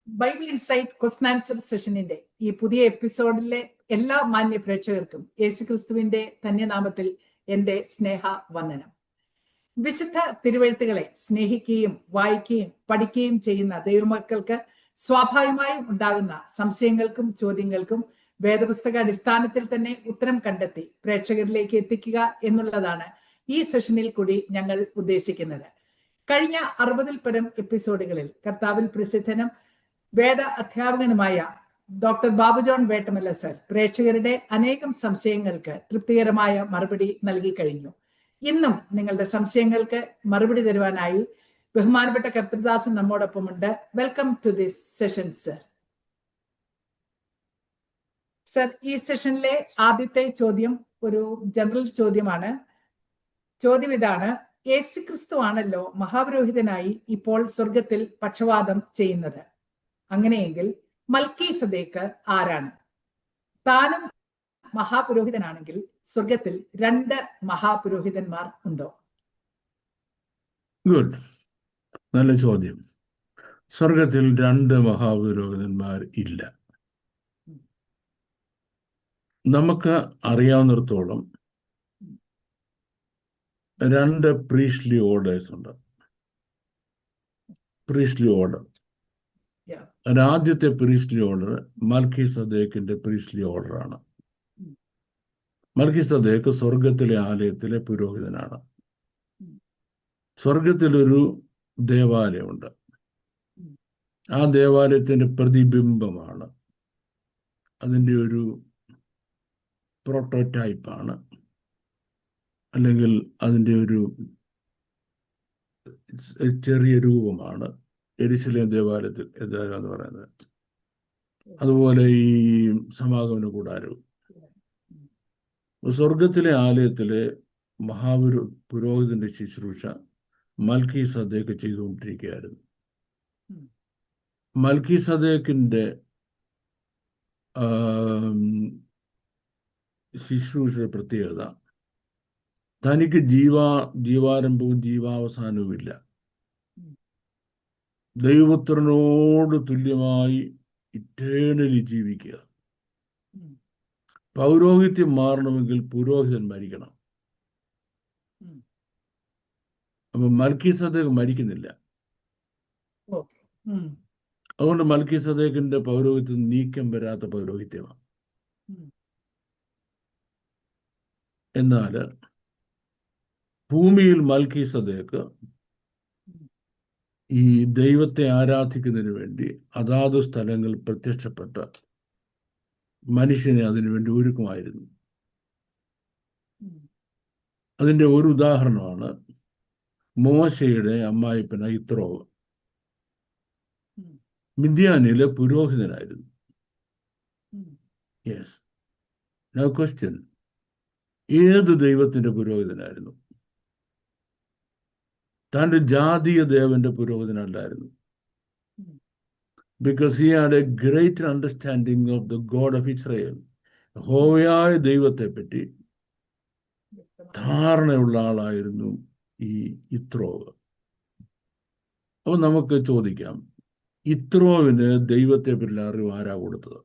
Bible insight question answer സെഷനിന്റെ ഈ പുതിയ എപ്പിസോഡിലെ എല്ലാ മാന്യ പ്രേക്ഷകർക്കും യേശുക്രിസ്തുവിന്റെ ധന്യനാമത്തിൽ എന്റെ സ്നേഹ വന്ദനം. വിശുദ്ധ തിരുവെഴുത്തുകളെ സ്നേഹിക്കുകയും വായിക്കുകയും പഠിക്കുകയും ചെയ്യുന്ന ദൈവമക്കൾക്ക് സ്വാഭാവികമായും ഉണ്ടാകുന്ന സംശയങ്ങൾക്കും ചോദ്യങ്ങൾക്കും വേദപുസ്തക അടിസ്ഥാനത്തിൽ തന്നെ ഉത്തരം കണ്ടെത്തി പ്രേക്ഷകരിലേക്ക് എത്തിക്കുക എന്നുള്ളതാണ് ഈ സെഷനിൽ കൂടി ഞങ്ങൾ ഉദ്ദേശിക്കുന്നത്. കഴിഞ്ഞ 60-ൽ പരം എപ്പിസോഡുകളിൽ കർത്താവിൽ പ്രസിദ്ധനും വേദ അധ്യാപകനുമായ doctor Babu John Vettamala sir പ്രേക്ഷകരുടെ അനേകം സംശയങ്ങൾക്ക് തൃപ്തികരമായ മറുപടി നൽകി കഴിഞ്ഞു. ഇന്നും നിങ്ങളുടെ സംശയങ്ങൾക്ക് മറുപടി തരുവാനായി ബഹുമാനപ്പെട്ട കർത്തൃദാസൻ നമ്മോടൊപ്പമുണ്ട്. Welcome to this session sir. Sir, ഈ സെഷനിലെ ആദ്യത്തെ ചോദ്യം ഒരു ജനറൽ ചോദ്യമാണ്. ചോദ്യം ഇതാണ്: യേശുക്രിസ്തു ആണല്ലോ മഹാപുരോഹിതനായി ഇപ്പോൾ സ്വർഗത്തിൽ പക്ഷവാദം ചെയ്യുന്നത്. അങ്ങനെയെങ്കിൽ മൽക്കീസദേക്ക് ആരാണ്? താനും മഹാപുരോഹിതനാണെങ്കിൽ സ്വർഗത്തിൽ 2 മഹാപുരോഹിതന്മാർ ഉണ്ടോ? ഗുഡ്, നല്ല ചോദ്യം. സ്വർഗത്തിൽ 2 മഹാപുരോഹിതന്മാർ ഇല്ല. നമുക്ക് അറിയാവുന്നിടത്തോളം 2 പ്രീസ്റ്റ്ലി ഓർഡേഴ്സ് ഉണ്ട്. പ്രീസ്റ്റ്ലി ഓർഡർ, ആദ്യത്തെ പ്രീസ്റ്റ്ലി ഓർഡർ മൽക്കീസദേക്കിന്റെ പ്രീസ്റ്റ്ലി ഓർഡറാണ്. മൽക്കീസദേക്ക് സ്വർഗത്തിലെ ആലയത്തിലെ പുരോഹിതനാണ്. സ്വർഗത്തിലൊരു ദേവാലയമുണ്ട്. ആ ദേവാലയത്തിന്റെ പ്രതിബിംബമാണ്, അതിൻ്റെ ഒരു പ്രോട്ടോടൈപ്പാണ്, അല്ലെങ്കിൽ അതിൻ്റെ ഒരു ചെറിയ രൂപമാണ് യെരുശലേം ദേവാലയത്തിൽ എന്ന് പറയുന്നത്. അതുപോലെ ഈ സമാഗമന കൂടാരവും. സ്വർഗത്തിലെ ആലയത്തിലെ പുരോഹിതന്റെ ശുശ്രൂഷ മൽക്കീസദേക്ക് ചെയ്തുകൊണ്ടിരിക്കുകയായിരുന്നു. മൽക്കീസദേക്കിന്റെ ശുശ്രൂഷയുടെ പ്രത്യേകത, തനിക്ക് ജീവാരംഭവും ജീവാവസാനവും ഇല്ല. ദൈവപുത്രനോട് തുല്യമായി ഇറ്റേണലി ജീവിക്കുക. പൗരോഹിത്യം മാറണമെങ്കിൽ പുരോഹിതൻ മരിക്കണം. അപ്പൊ മൽക്കീസദേക്ക് മരിക്കുന്നില്ല. അതുകൊണ്ട് മൽക്കീസദേക്കിന്റെ പൗരോഹിത്യം നീക്കം വരാത്ത പൗരോഹിത്യമാണ്. എന്നാൽ ഭൂമിയിൽ മൽക്കീസദേക്ക് ഈ ദൈവത്തെ ആരാധിക്കുന്നതിന് വേണ്ടി അതാത് സ്ഥലങ്ങൾ പ്രത്യക്ഷപ്പെട്ട മനുഷ്യനെ അതിനുവേണ്ടി ഒരുക്കുമായിരുന്നു. അതിൻ്റെ ഒരു ഉദാഹരണമാണ് മോശയുടെ അമ്മായിപ്പൻ യിത്രോവ്. മിദ്യാനിലെ പുരോഹിതനായിരുന്നു. യെസ്, നൗ ക്വസ്റ്റ്യൻ, ഏത് ദൈവത്തിന്റെ പുരോഹിതനായിരുന്നു? തൻ്റെ ജാതീയ ദേവന്റെ പുരോഹിതനല്ലായിരുന്നു. Because he had a great understanding of the God of Israel. യഹോവയായ ദൈവത്തെ പറ്റി ധാരണയുള്ള ആളായിരുന്നു ഈ യിത്രോവ്. അപ്പൊ നമുക്ക് ചോദിക്കാം, യിത്രോവിന് ദൈവത്തെ പറ്റി അറിവ് ആരാ കൊടുത്തത്?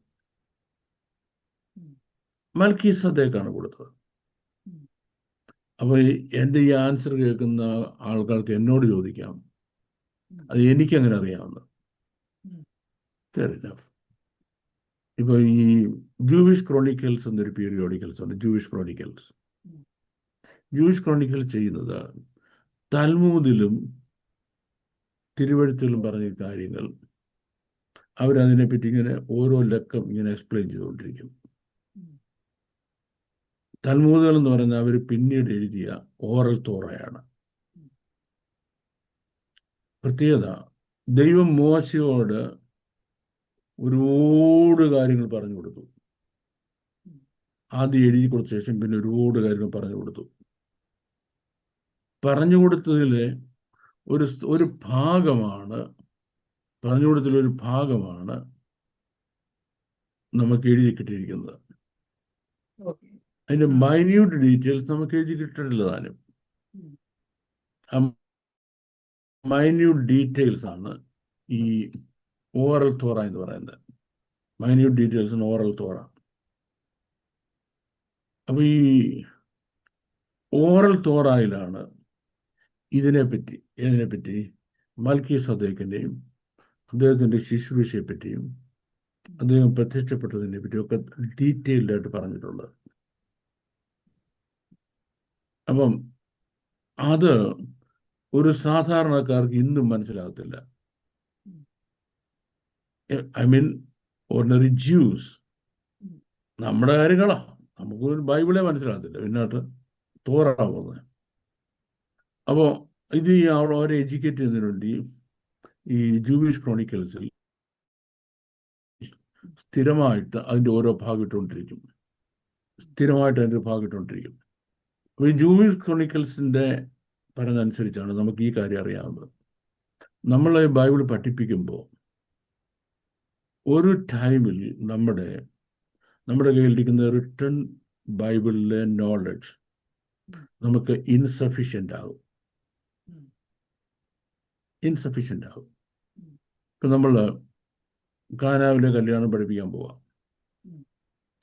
മൽക്കീസദേക്കാണ് കൊടുത്തത്. അപ്പൊ എൻ്റെ ഈ ആൻസർ കേൾക്കുന്ന ആൾക്കാർക്ക് എന്നോട് ചോദിക്കാം, അത് എനിക്കെങ്ങനെ അറിയാവുന്നത്? ഇപ്പൊ ഈ ജൂയിഷ് ക്രോണിക്കൽസ് എന്നൊരു പീരിയോഡിക്കൽസ് ഉണ്ട്. ജൂയിഷ് ക്രോണിക്കൽസ് ചെയ്യുന്നത് തൽമൂദിലും തിരുവെഴുത്തിലും പറഞ്ഞ കാര്യങ്ങൾ അവരതിനെപ്പറ്റി ഇങ്ങനെ ഓരോ ലക്കം ഇങ്ങനെ എക്സ്പ്ലെയിൻ ചെയ്തുകൊണ്ടിരിക്കും. തൽമൂദുകൾ എന്ന് പറയുന്നത് അവർ പിന്നീട് എഴുതിയ ഓറൽ തോറയാണ്. പ്രത്യേകത, ദൈവം മോശയോട് ഒരുപാട് കാര്യങ്ങൾ പറഞ്ഞു കൊടുത്തു. ആദ്യം എഴുതി കൊടുത്ത ശേഷം പിന്നെ ഒരുപാട് കാര്യങ്ങൾ പറഞ്ഞു കൊടുത്തു. പറഞ്ഞു കൊടുത്തതിലെ ഒരു ഭാഗമാണ് നമുക്ക് എഴുതി കിട്ടിയിരിക്കുന്നത്. അതിന്റെ മൈന്യൂട്ട് ഡീറ്റെയിൽസ് നമുക്ക് എഴുതി കിട്ടിയിട്ടില്ല താനും. മൈന്യൂട്ട് ഡീറ്റെയിൽസ് ആണ് ഈ ഓറൽ തോറ എന്ന് പറയുന്നത്. മൈന്യൂട്ട് ഡീറ്റെയിൽസ് ഓറൽ തോറ. അപ്പൊ ഈ ഓറൽ തോറയിലാണ് ഇതിനെപ്പറ്റി മൽക്കി സദേക്കിന്റെയും അദ്ദേഹത്തിന്റെ ശുശ്രൂഷയെ പറ്റിയും അദ്ദേഹം പ്രത്യക്ഷപ്പെട്ടതിനെ പറ്റിയും ഒക്കെ ഡീറ്റെയിൽഡ് ആയിട്ട് പറഞ്ഞിട്ടുള്ളത്. അപ്പം അത് ഒരു സാധാരണക്കാർക്ക് ഇന്നും മനസ്സിലാകത്തില്ല. I mean ordinary Jews. നമ്മുടെ കാര്യങ്ങളാ, നമുക്ക് ഒരു ബൈബിളെ മനസ്സിലാകത്തില്ല, പിന്നോട്ട് തോറാ പോകുന്നത്. അപ്പോൾ ഇത് ഈ അവരെ എഡ്യൂക്കേറ്റ് ചെയ്യുന്നതിന് വേണ്ടി ഈ ജൂവിഷ് ക്രോണിക്കൽസിൽ സ്ഥിരമായിട്ട് അതിൻ്റെ ഓരോ ഭാഗം ഇട്ടുകൊണ്ടിരിക്കും. അപ്പോൾ ഈ ജൂവിഷ് ക്രോണിക്കൽസിൻ്റെ പറഞ്ഞതനുസരിച്ചാണ് നമുക്ക് ഈ കാര്യം അറിയാവുന്നത്. നമ്മൾ ബൈബിൾ പഠിപ്പിക്കുമ്പോൾ ഒരു ടൈമിൽ നമ്മുടെ കയ്യിലിരിക്കുന്ന റിട്ടൺ ബൈബിളിലെ നോളജ് നമുക്ക് ഇൻസഫിഷ്യൻ്റ് ആകും. ഇപ്പം നമ്മൾ കാനാവിലെ കല്യാണം പഠിപ്പിക്കാൻ പോവാം.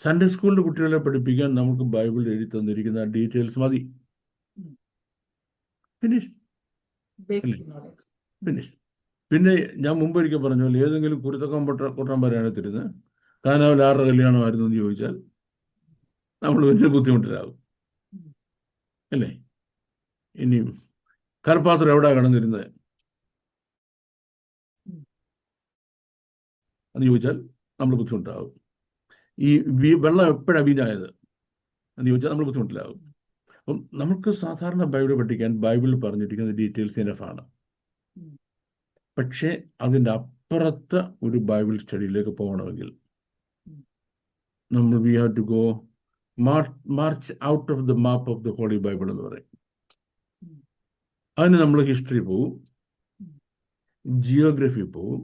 സൺഡേ സ്കൂളിലെ കുട്ടികളെ പഠിപ്പിക്കാൻ നമുക്ക് ബൈബിൾ എഴുതി തന്നിരിക്കുന്ന ഡീറ്റെയിൽസ് മതി. ഫിനിഷ്. പിന്നെ ഞാൻ മുമ്പൊരിക്കൽ പറഞ്ഞ പോലെ ഏതെങ്കിലും കുരുത്തക്കം കൊട്ടാൻ പറയാനത്തിരുന്ന് കാനാവിൽ ആരുടെ കല്യാണമായിരുന്നു എന്ന് ചോദിച്ചാൽ നമ്മൾ വലിയ ബുദ്ധിമുട്ടിലാകും, അല്ലേ? ഇനി കൽപ്പാത്രം എവിടെ കിടന്നിരുന്നത് എന്ന് ചോദിച്ചാൽ നമ്മൾ ബുദ്ധിമുട്ടാകും. ഈ വെള്ളം എപ്പോഴാണ് വീഞ്ഞായത് എന്ന് ചോദിച്ചാൽ നമ്മൾ ബുദ്ധിമുട്ടിലാകും. അപ്പം നമുക്ക് സാധാരണ ബൈബിൾ പഠിക്കാൻ ബൈബിളിൽ പറഞ്ഞിരിക്കുന്ന ഡീറ്റെയിൽസ് ഇനഫാണ്. പക്ഷേ അതിൻ്റെ അപ്പുറത്ത് ഒരു ബൈബിൾ സ്റ്റഡിയിലേക്ക് പോകണമെങ്കിൽ we have to go march out of the map of the holy Bible എന്ന് പറയും. അതിന് നമ്മൾ ഹിസ്റ്ററി പോവും, ജിയോഗ്രഫി പോവും,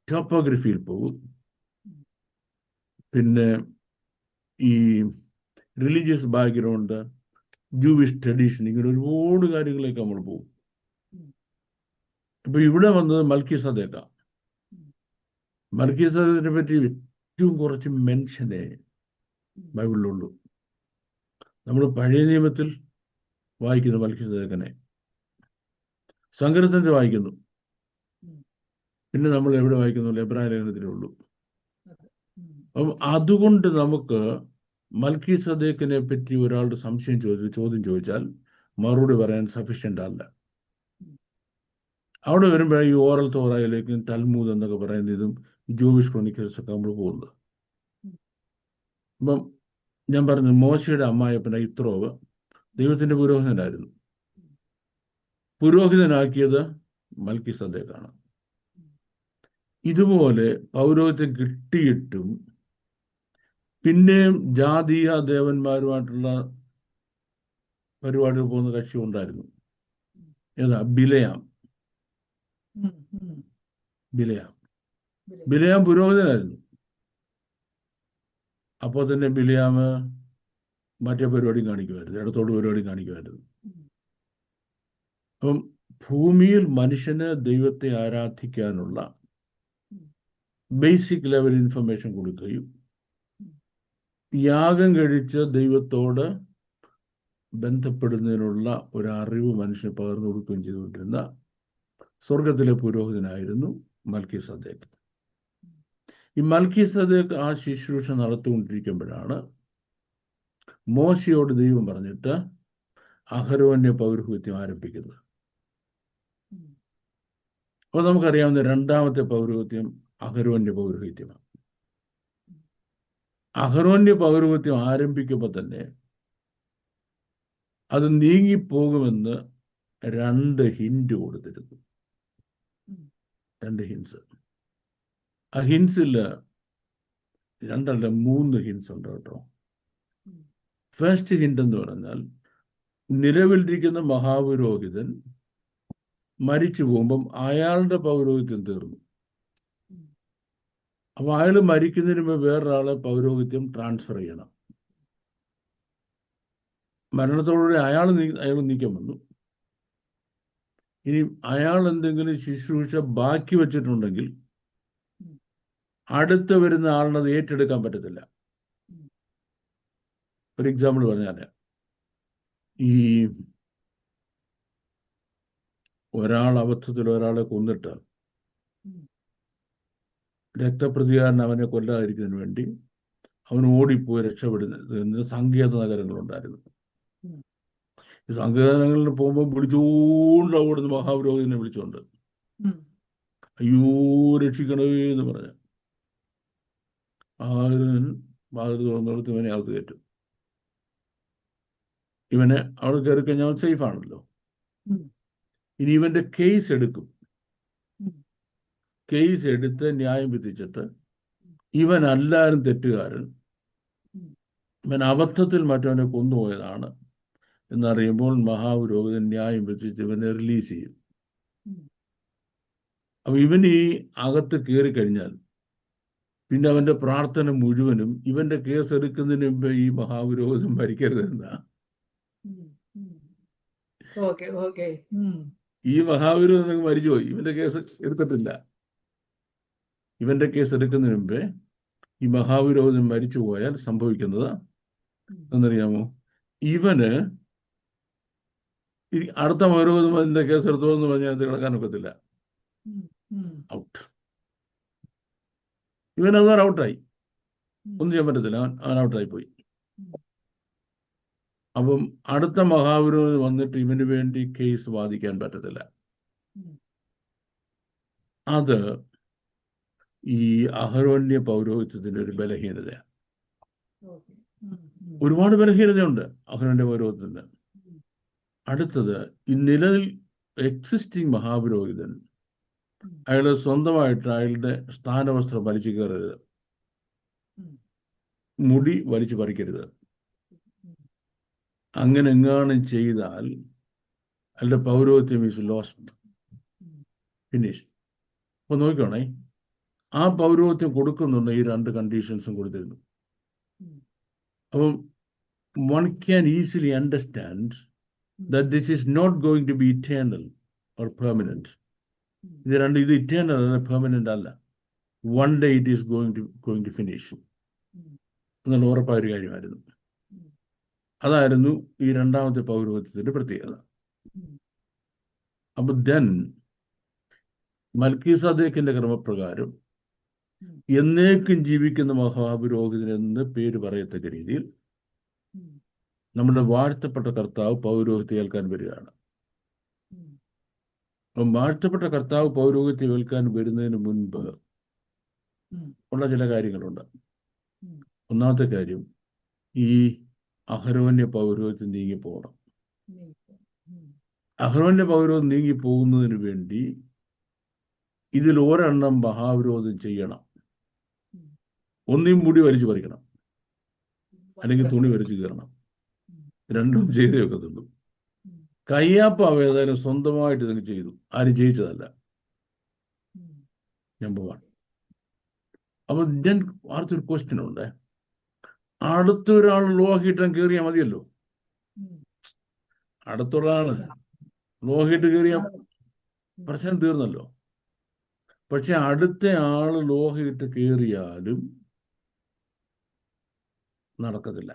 ടോപ്പോഗ്രഫിയിൽ പോവും, പിന്നെ ഈ റിലീജിയസ് ബാക്ക്ഗ്രൗണ്ട്, ജൂവിഷ് ട്രഡീഷൻ, ഇങ്ങനെ ഒരുപാട് കാര്യങ്ങളിലേക്ക് നമ്മൾ പോകും. ഇപ്പൊ ഇവിടെ വന്നത് മൽക്കീസദേക്കാ. മൽക്കീസദേക്കിനെ പറ്റി ഏറ്റവും കുറച്ച് മെൻഷനേ ബൈബിളിലുള്ളൂ. നമ്മൾ പഴയ നിയമത്തിൽ വായിക്കുന്നു മൽക്കീസദേക്കിനെ, സങ്കീർത്തനത്തിൽ വായിക്കുന്നു, പിന്നെ നമ്മൾ എവിടെ വായിക്കുന്നു? എബ്രായ ലേഖനത്തിലേ ഉള്ളൂ. അപ്പം അതുകൊണ്ട് നമുക്ക് മൽക്കീസദേക്കിനെ പറ്റി ഒരാളുടെ ചോദ്യം ചോദിച്ചാൽ മറുപടി പറയാൻ സഫീഷ്യൻ്റ് അല്ല. അവിടെ വരുമ്പോൾ ഈ ഓറൽ തോറയിലേക്കും തൽമൂദ് എന്നൊക്കെ പറയുന്നതും ജൂവിഷ് ക്രോണിക്കൽസ് ഒക്കെ നമ്മൾ പോകുന്നത്. അപ്പം ഞാൻ പറഞ്ഞു, മോശയുടെ അമ്മായപ്പന ഇത്രോവ് ദൈവത്തിൻ്റെ പുരോഹിതനായിരുന്നു. പുരോഹിതനാക്കിയത് മൽക്കീസദേക്കാണ്. ഇതുപോലെ പൗരോഹിത്യം കിട്ടിയിട്ടും പിന്നെയും ജാതീയ ദേവന്മാരുമായിട്ടുള്ള പരിപാടിയിൽ പോകുന്ന കക്ഷി ഉണ്ടായിരുന്നു. ഏതാ? ബിലയാം പുരോഹിതനായിരുന്നു. അപ്പോൾ തന്നെ ബിലയാം മറ്റേ പരിപാടിയും കാണിക്കുമായിരുന്നു, ഇടത്തോട് പരിപാടിയും കാണിക്കുമായിരുന്നു. അപ്പം ഭൂമിയിൽ മനുഷ്യന് ദൈവത്തെ ആരാധിക്കാനുള്ള ബേസിക് ലെവൽ ഇൻഫർമേഷൻ കൊടുക്കുകയും യാഗം കഴിച്ച് ദൈവത്തോട് ബന്ധപ്പെടുന്നതിനുള്ള ഒരു അറിവ് മനുഷ്യന് പകർന്നു കൊടുക്കുകയും ചെയ്തുകൊണ്ടിരുന്ന സ്വർഗത്തിലെ പുരോഹിതനായിരുന്നു മൽക്കീസദേക്ക്. ഈ മൽക്കീസദേക്ക് ആ ശുശ്രൂഷ നടത്തിക്കൊണ്ടിരിക്കുമ്പോഴാണ് മോശയോട് ദൈവം പറഞ്ഞിട്ട് അഹരോന്യ പൗരോഹിത്യം ആരംഭിക്കുന്നത്. അപ്പോൾ നമുക്കറിയാവുന്ന രണ്ടാമത്തെ പൗരോഹിത്യം അഹരോന്യ പൗരോഹിത്യമാണ്. അഹരോന്യ പൗരോഹിത്യം ആരംഭിക്കുമ്പോൾ തന്നെ അത് നീങ്ങിപ്പോകുമെന്ന് 2 ഹിന്റ് കൊടുത്തിരുന്നു. 2 ഹിൻസ്. ആ ഹിൻസിൽ 2 അല്ല 3 ഹിൻസ് ഉണ്ട് കേട്ടോ. ഫസ്റ്റ് ഹിന്റ് എന്ന് പറഞ്ഞാൽ നിലവിലിരിക്കുന്ന മഹാപുരോഹിതൻ മരിച്ചു പോകുമ്പം അയാളുടെ പൗരോഹിത്യം തീർന്നു. അപ്പൊ അയാൾ മരിക്കുന്നതിന് മുമ്പ് വേറൊരാളെ പൗരോഹിത്യം ട്രാൻസ്ഫർ ചെയ്യണം. മരണത്തോടുകൂടി അയാൾ നീക്കം വന്നു. ഇനി അയാൾ എന്തെങ്കിലും ശുശ്രൂഷ ബാക്കി വെച്ചിട്ടുണ്ടെങ്കിൽ അടുത്ത് വരുന്ന ആളിനത് ഏറ്റെടുക്കാൻ പറ്റത്തില്ല. ഒരു എക്സാമ്പിൾ പറഞ്ഞാൽ, ഈ ഒരാൾ അബദ്ധത്തിൽ ഒരാളെ കൊന്നിട്ട് രക്തപ്രതികാരൻ അവനെ കൊല്ലാതിരിക്കുന്നതിന് വേണ്ടി അവൻ ഓടിപ്പോയി രക്ഷപ്പെടുന്നത് സങ്കേത നഗരങ്ങളുണ്ടായിരുന്നു. ഈ സങ്കേത നഗരങ്ങളിൽ പോകുമ്പോൾ വിളിച്ചുകൊണ്ട് അവിടുന്ന് മഹാപുരോഹിതനെ വിളിച്ചുകൊണ്ട്, അയ്യോ രക്ഷിക്കണേ എന്ന് പറഞ്ഞ വാതിൽ തുറന്നെടുത്ത് ഇവനെ അകത്ത് കയറ്റും. ഇവനെ അവിടെ കയറി കഴിഞ്ഞാൽ അവൻ സേഫ് ആണല്ലോ. ഇനി ഇവന്റെ കേസ് എടുക്കും. കേസ് എടുത്ത് ന്യായം വിധിച്ചിട്ട് ഇവനല്ലാരും തെറ്റുകാരൻ, ഇവൻ അബദ്ധത്തിൽ മറ്റവനെ കൊന്നുപോയതാണ് എന്നറിയുമ്പോൾ മഹാപുരോഹിതൻ ന്യായം വിധിച്ച് ഇവനെ റിലീസ് ചെയ്യും. അപ്പൊ ഇവൻ ഈ അകത്ത് കയറി കഴിഞ്ഞാൽ പിന്നെ അവന്റെ പ്രാർത്ഥന മുഴുവനും ഇവന്റെ കേസ് എടുക്കുന്നതിന് മുമ്പ് ഈ മഹാപുരോഹിതൻ മരിക്കരുതെന്നാ. ഈ മഹാപുരോഹിതൻ മരിച്ചുപോയി, ഇവന്റെ കേസ് എടുത്തിട്ടില്ല. ഇവന്റെ കേസ് എടുക്കുന്നതിന് മുമ്പേ ഈ മഹാപുരോഹിതൻ മരിച്ചു പോയാൽ സംഭവിക്കുന്നത് എന്നറിയാമോ? ഇവന് ഈ അടുത്ത പൗരോഹിതന്റെ കേസ് എടുത്തോ എന്ന് പറഞ്ഞാൽ അത് കിടക്കാൻ ഒക്കത്തില്ല. ഔട്ട്. ഇവൻ അതുവരെ ഔട്ടായി, ഒന്നും ചെയ്യാൻ പറ്റത്തില്ല. അവൻ ഔട്ടായി പോയി. അപ്പം അടുത്ത മഹാപുരോഹിതൻ വന്നിട്ട് ഇവന് വേണ്ടി കേസ് വാദിക്കാൻ പറ്റത്തില്ല. അത് ഈ അഹരോന്യ പൗരോഹിത്യത്തിന്റെ ഒരു ബലഹീനതയാണ്. ഒരുപാട് ബലഹീനതയുണ്ട് അഹരോന്യ പൗരോഹിത്യത്തിന്. അടുത്തത്, ഈ നിലവിൽ എക്സിസ്റ്റിംഗ് മഹാപുരോഹിതൻ അയാൾ സ്വന്തമായിട്ട് അയാളുടെ സ്ഥാനവസ്ത്രം വലിച്ചു കയറരുത്, മുടി വലിച്ചു പറിക്കരുത്. അങ്ങനെ എങ്ങാനും ചെയ്താൽ അയാളുടെ പൗരോഹിത്യം ഈസ് ലോസ്റ്റ്, ഫിനിഷ്. അപ്പൊ നോക്കണേ, ആ പൗരോഹിത്യം കൊടുക്കുന്നുണ്ട് ഈ രണ്ട് കണ്ടീഷൻസും കൊടുത്തിരുന്നു. അപ്പം one can easily understand that this is not going to be eternal or permanent. ഇത് eternal അല്ല, പെർമനന്റ് അല്ല. One day it is going to finish എന്നുള്ള ഉറപ്പായ ഒരു കാര്യമായിരുന്നു. അതായിരുന്നു ഈ രണ്ടാമത്തെ പൗരോഹിത്യത്തിന്റെ പ്രത്യേകത. അപ്പൊ ദെൻ മൽക്കീസദേക്കിന്റെ ക്രമപ്രകാരം എന്നേക്കും ജീവിക്കുന്ന മഹാപുരോഹിതൻ എന്ന് പേര് പറയത്തക്ക രീതിയിൽ നമ്മുടെ വാഴ്ത്തപ്പെട്ട കർത്താവ് പൗരോഹിത്യം ഏൽക്കാൻ വരികയാണ്. അപ്പം വാഴ്ത്തപ്പെട്ട കർത്താവ് പൗരോഹിത്യം ഏൽക്കാൻ വരുന്നതിന് മുൻപ് ഉള്ള ചില കാര്യങ്ങളുണ്ട്. ഒന്നാമത്തെ കാര്യം, ഈ അഹരോന്യ പൗരോഹിത്യം നീങ്ങിപ്പോകണം. അഹരോന്യ പൗരോഹിത്യം നീങ്ങിപ്പോകുന്നതിന് വേണ്ടി ഇതിൽ ഒരെണ്ണം മഹാപുരോഹിതൻ ചെയ്യണം. ഒന്നും മുടി വലിച്ചു പറിക്കണം, അല്ലെങ്കിൽ തുണി വലിച്ചു കയറണം. രണ്ടും ചെയ്തേ ഒക്കത്തുള്ളൂ. കയ്യാപ്പാവ് ഏതായാലും സ്വന്തമായിട്ട് ഇതൊക്കെ ചെയ്തു, ആരും ജയിച്ചതല്ല. നമ്പർ 1. അപ്പൊ ഞാൻ അടുത്തൊരു ക്വസ്റ്റ്യൻ ഉണ്ട്. അടുത്തൊരാൾ ലോഹിട്ടം കയറിയാൽ മതിയല്ലോ. അടുത്തൊരാള് ലോഹിട്ട് കയറിയ പ്രശ്നം തീർന്നല്ലോ. പക്ഷെ അടുത്ത ആള് ലോഹിട്ട് കയറിയാലും നടക്കത്തില്ല.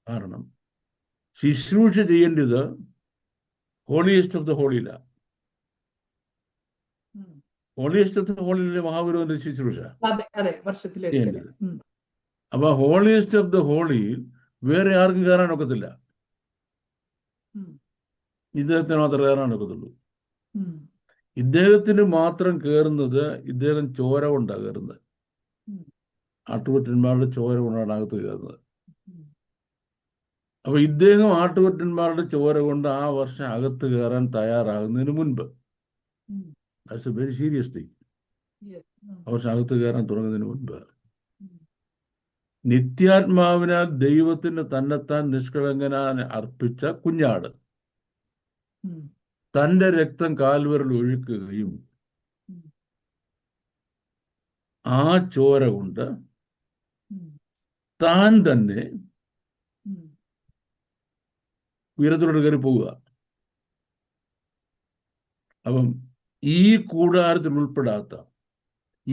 കാരണം ശുശ്രൂഷ ചെയ്യേണ്ടത് ഹോളിയസ്റ്റ് ഓഫ് ദ ഹോളിയില. ഹോളിയസ്റ്റ് ഓഫ് ദ ഹോളിയിലെ മഹാപുരോഹിതന്റെ ശുശ്രൂഷ ചെയ്യേണ്ടത്. അപ്പൊ ഹോളിയസ്റ്റ് ഓഫ് ദ ഹോളിയിൽ വേറെ ആർക്കും കയറാൻ ഒക്കത്തില്ല. ഇദ്ദേഹത്തിന് മാത്രം കയറാൻ ഒക്കത്തുള്ളൂ. ഇദ്ദേഹത്തിന് മാത്രം കയറുന്നത് ഇദ്ദേഹം ചോര കൊണ്ടാണ് കയറുന്നത്. ആട്ടുകൊറ്റന്മാരുടെ ചോര കൊണ്ടാണ് അകത്ത് കയറുന്നത്. അപ്പൊ ഇദ്ദേഹം ആട്ടുകൊറ്റന്മാരുടെ ചോര കൊണ്ട് ആ വർഷം അകത്ത് കയറാൻ തയ്യാറാകുന്നതിന് മുൻപ്, that's A very serious thing. ആ വർഷം അകത്ത് കയറാൻ തുടങ്ങുന്നതിന് മുൻപ് നിത്യാത്മാവിനാൽ ദൈവത്തിന് തന്നെത്താൻ നിഷ്കളങ്കനാൻ അർപ്പിച്ച കുഞ്ഞാട് തന്റെ രക്തം കാൽവിരൽ ഒഴുക്കുകയും ആ ചോര കൊണ്ട് താൻ തന്നെ ഉയരത്തിലോട്ട് കയറി പോവുക. അപ്പം ഈ കൂടാരത്തിൽ ഉൾപ്പെടാത്ത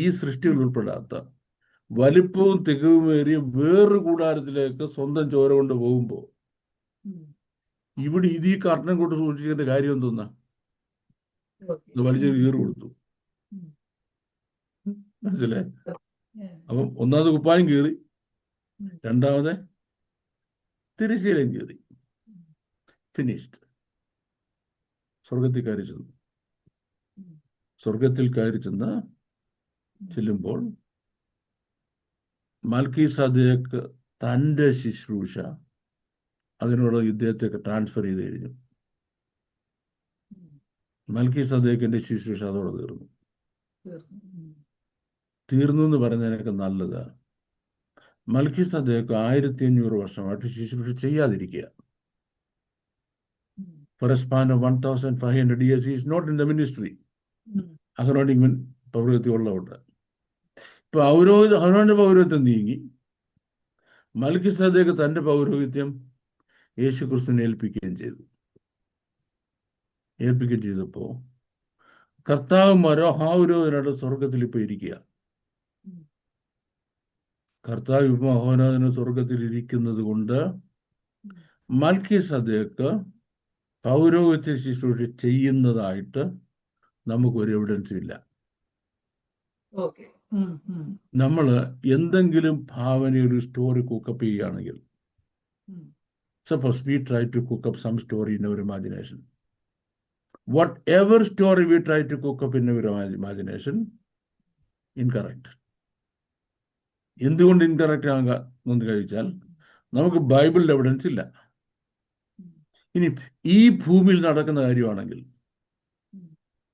ഈ സൃഷ്ടിയിൽ ഉൾപ്പെടാത്ത വലിപ്പവും തികവുമേറിയ വേറൊരു കൂടാരത്തിലേക്ക് സ്വന്തം ചോര കൊണ്ട് പോകുമ്പോൾ ഇവിടെ ഇത് ഈ കർട്ടൻ കൊണ്ട് സൂക്ഷിക്കേണ്ട കാര്യം എന്തോന്നാ? ഇത് വലിച്ചു കീറി കൊടുത്തു. മനസ്സിലേ? അപ്പം ഒന്നാമത് കുപ്പായം കീറി, രണ്ടാമത് തിരശ്ശീലയും കീറി. ഫിനിഷ്ഡ്. സ്വർഗത്തിൽ കയറി ചെന്നു. സ്വർഗത്തിൽ കയറി ചെല്ലുമ്പോൾ മൽക്കീസദേക്ക് തൻ്റെ ശുശ്രൂഷ അതിനോട് ഇദ്ദേഹത്തെ ട്രാൻസ്ഫർ ചെയ്ത് കഴിഞ്ഞു. മൽക്കീസദേക്കിന്റെ ശുശ്രൂഷ അതോടെ തീർന്നു എന്ന് പറഞ്ഞതിനൊക്കെ നല്ലത് മൽക്കീസദേക്ക് 1500 വർഷമായിട്ട് ശുശ്രൂഷ ചെയ്യാതിരിക്കുക. For a span of 1500 years, he is not in the ministry. അഹരോനിക് പൗരോഹിത്യം ഉള്ളതുകൊണ്ട് ഇപ്പൊ അഹരോന്റെ പൗരോഹിത്യം നീങ്ങി മൽക്കീസദേക്ക് തന്റെ പൗരോഹിത്യം യേശുക്രിസ്തുവിനെ ഏൽപ്പിക്കുകയും ചെയ്തപ്പോ കർത്താവ് മഹാപുരോഹിതനായിട്ട് സ്വർഗത്തിൽ ഇപ്പൊ ഇരിക്കുക. കർത്താവ് ഇപ്പൊ മഹോന്നതന് സ്വർഗത്തിൽ ഇരിക്കുന്നത് കൊണ്ട് മൽക്കീസദേക്ക് പൗരോഹിത്യ ശുശ്രൂഷ ചെയ്യുന്നതായിട്ട് നമുക്കൊരു എവിഡൻസും ഇല്ല. നമ്മൾ എന്തെങ്കിലും ഭാവനയൊരു സ്റ്റോറി കുക്കപ്പ് ചെയ്യുകയാണെങ്കിൽ, suppose we try to cook up some story in our imagination. Whatever story we try to cook up in our imagination, incorrect. എന്തുകൊണ്ട് ഇൻകറക്റ്റ് ആകാന്ന് കഴിച്ചാൽ നമുക്ക് ബൈബിളിൽ എവിഡൻസ് ഇല്ല. ഇനി ഈ ഭൂമിയിൽ നടക്കുന്ന കാര്യമാണെങ്കിൽ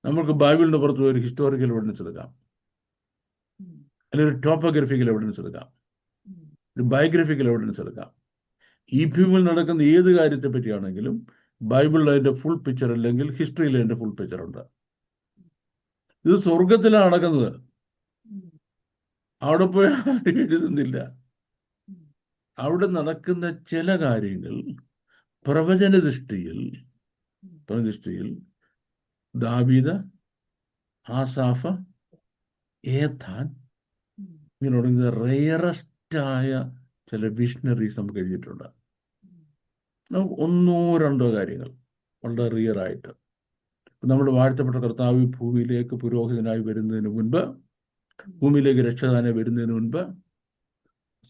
നമുക്ക് ബൈബിളിന് പുറത്ത് ഒരു ഹിസ്റ്റോറിക്കൽ എവിഡൻസ് എടുക്കാം, അല്ലെങ്കിൽ ഒരു ടോപ്പോഗ്രഫിക്കൽ എവിഡൻസ് എടുക്കാം, ഒരു ബയോഗ്രഫിക്കൽ എവിഡൻസ് എടുക്കാം. ഈ ഭൂമിയിൽ നടക്കുന്ന ഏത് കാര്യത്തെ പറ്റിയാണെങ്കിലും ബൈബിളിൽ അതിന്റെ ഫുൾ പിക്ചർ അല്ലെങ്കിൽ ഹിസ്റ്ററിയിൽ അതിന്റെ ഫുൾ പിക്ചർ ഉണ്ട്. ഇത് സ്വർഗത്തിലാണ് നടക്കുന്നത്. അവിടെ പോയി ആരും എഴുതുന്നില്ല. അവിടെ നടക്കുന്ന ചില കാര്യങ്ങൾ പ്രവചന ദൃഷ്ടിയിൽ ദാവീദ്, ആസാഫ്, ഏഥാൻ ഇങ്ങനെ തുടങ്ങിയ റെയറസ്റ്റായ ചില വിഷണറീസ് നമുക്ക് എഴുതിയിട്ടുണ്ട്. നമുക്ക് 1-2 കാര്യങ്ങൾ വളരെ റിയറായിട്ട് നമ്മുടെ വാഴ്ത്തപ്പെട്ട കർത്താവ് ഭൂമിയിലേക്ക് പുരോഹിതനായി വരുന്നതിന് മുൻപ്, ഭൂമിയിലേക്ക് രക്ഷകനായി വരുന്നതിന് മുൻപ്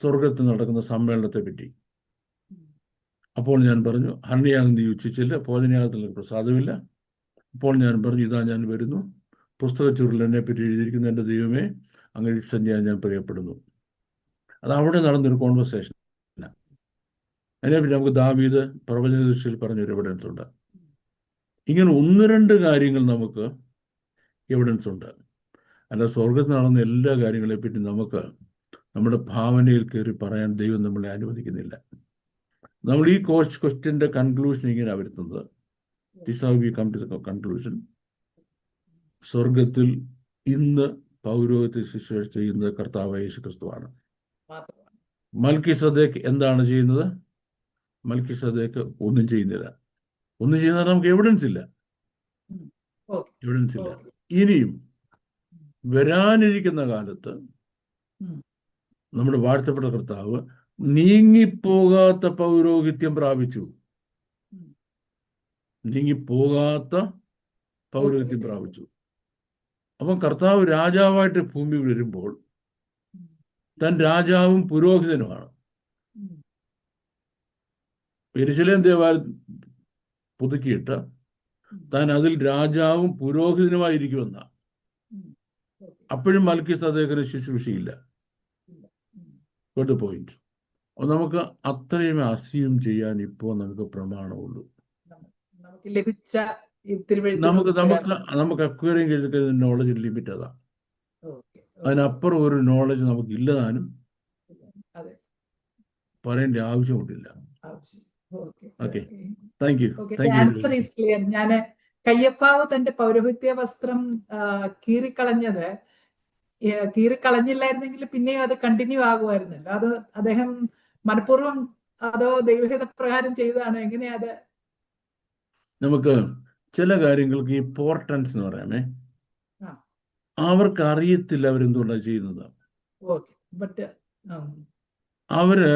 സ്വർഗത്തിൽ നടക്കുന്ന സമ്മേളനത്തെ പറ്റി. അപ്പോൾ ഞാൻ പറഞ്ഞു, ഹണ്ണിയാഗം നീ ഉച്ചിച്ചില്ല, ഭോജനയാഗത്തിൽ പ്രസാദമില്ല. അപ്പോൾ ഞാൻ പറഞ്ഞു, ഇതാ ഞാൻ വരുന്നു, പുസ്തകച്ചുരുളിൽ എന്നെ പറ്റി എഴുതിയിരിക്കുന്ന എൻ്റെ ദൈവമേ അങ്ങനെ ഇഷ്ടം ചെയ്യാൻ ഞാൻ പ്രിയപ്പെടുന്നു. അത് അവിടെ നടന്നൊരു കോൺവെർസേഷൻ. അതിനെപ്പറ്റി നമുക്ക് ദാവീദ് പ്രവചന ദൃഷ്ടിയിൽ പറഞ്ഞൊരു എവിഡൻസ് ഉണ്ട്. ഇങ്ങനെ 1-2 കാര്യങ്ങൾ നമുക്ക് എവിഡൻസ് ഉണ്ട്. അല്ല സ്വർഗത്തിൽ നടന്ന എല്ലാ കാര്യങ്ങളെ പറ്റി നമുക്ക് നമ്മുടെ ഭാവനയിൽ കയറി പറയാൻ ദൈവം നമ്മളെ അനുവദിക്കുന്നില്ല. നമ്മൾ ഈ ക്വസ്റ്റ്യന്റെ കൺക്ലൂഷൻ ഇങ്ങനെ വരുത്തുന്നത്, this how we come to the conclusion. സ്വർഗത്തിൽ ഇന്ന് പൗരോഹിത്യ ശുശ്രൂഷ ചെയ്യുന്നത് കർത്താവ് യേശുക്രിസ്തുവാണ്. മൽക്കീസദേക്ക് എന്താണ് ചെയ്യുന്നത്? മൽക്കീസദേക്ക് ഒന്നും ചെയ്യുന്നില്ല. ഒന്നും ചെയ്യുന്ന നമുക്ക് എവിഡൻസ് ഇല്ല. ഇനിയും വരാനിരിക്കുന്ന കാലത്ത് നമ്മുടെ വാഴ്ത്തപ്പെട്ട കർത്താവ് നീങ്ങിപ്പോകാത്ത പൗരോഹിത്യം പ്രാപിച്ചു. അപ്പം കർത്താവ് രാജാവായിട്ട് ഭൂമി വരുമ്പോൾ താൻ രാജാവും പുരോഹിതനുമാണ്. യെരൂശലേം ദേവാലയം പുതുക്കിയിട്ട് താൻ അതിൽ രാജാവും പുരോഹിതനുമായിരിക്കുമെന്ന. അപ്പോഴും മൽക്കീസദേക്കിന് ശുശ്രൂഷയില്ല. പോയിന്റ്. നമുക്ക് അത്രയും അസ്യൂം ചെയ്യാൻ ഇപ്പോൾ നമുക്ക് പ്രമാണമുള്ളൂ. നമുക്ക് അക്വയറിങ് ചെയ്തിട്ട് നോളജ് ലിമിറ്റ് അതാ. അതിനപ്പുറം ഒരു നോളജ് നമുക്ക് ഇല്ലതാനും പറയേണ്ട ആവശ്യമില്ല. Okay, thank you. Answer is clear. ഞാൻ കയ്യഫാവ് തന്റെ പൗരോഹിത്യ വസ്ത്രം കീറിക്കളഞ്ഞില്ലായിരുന്നെങ്കിൽ പിന്നെയും അത് കണ്ടിന്യൂ ആകുമായിരുന്നല്ലോ. അത് അദ്ദേഹം മനഃപൂർവ്വം അതോ ദൈവഹിത പ്രകാരം ചെയ്തതാണോ? എങ്ങനെയാ അത്? നമുക്ക് ചില കാര്യങ്ങൾക്ക് ഈ പോർട്ടൻസ് എന്ന് പറയാമേ. അവർക്ക് അറിയത്തില്ല അവരെന്തുകൊണ്ടാണ് ചെയ്യുന്നത്. ഓക്കെ. ബട്ട് അവര്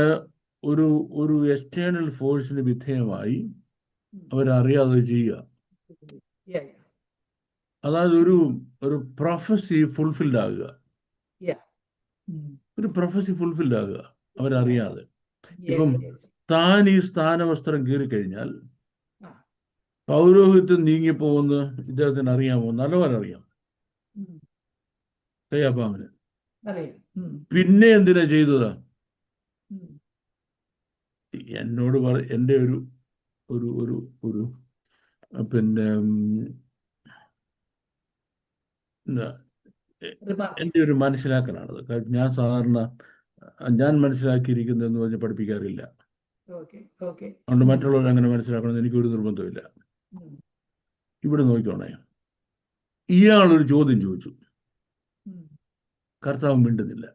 ഒരു ഒരു എക്സ്റ്റേണൽ ഫോഴ്സിന് വിധേയമായി അവരറിയാതെ ചെയ്യുക. അതായത് ഒരു പ്രൊഫസി ഫുൾഫിൽഡ് ആകുക. ഒരു പ്രൊഫസി ഫുൾഫിൽഡ് ആകുക അവരറിയാതെ. ഇപ്പം താൻ ഈ സ്ഥാനവസ്ത്രം കീറിക്കഴിഞ്ഞാൽ പൗരോഹിത്യം നീങ്ങിപ്പോകുന്ന ഇദ്ദേഹത്തിന് അറിയാമോ? നല്ലപോലെ അറിയാം. കയ്യാപ്പാമന്. പിന്നെ എന്തിനാ ചെയ്തത്? എന്നോട് എൻ്റെ ഒരു ഒരു ഒരു ഒരു പിന്നെ എൻ്റെ ഒരു മനസ്സിലാക്കലാണത്. ഞാൻ സാധാരണ ഞാൻ മനസ്സിലാക്കിയിരിക്കുന്നതെന്ന് പറഞ്ഞ് പഠിപ്പിക്കാറില്ല. അതുകൊണ്ട് മറ്റുള്ളവർ അങ്ങനെ മനസ്സിലാക്കണമെന്ന് എനിക്കൊരു നിർബന്ധമില്ല. ഇവിടെ നോക്കിക്കോണേ, ഇയാളൊരു ചോദ്യം ചോദിച്ചു, കർത്താവ് മിണ്ടുന്നില്ല.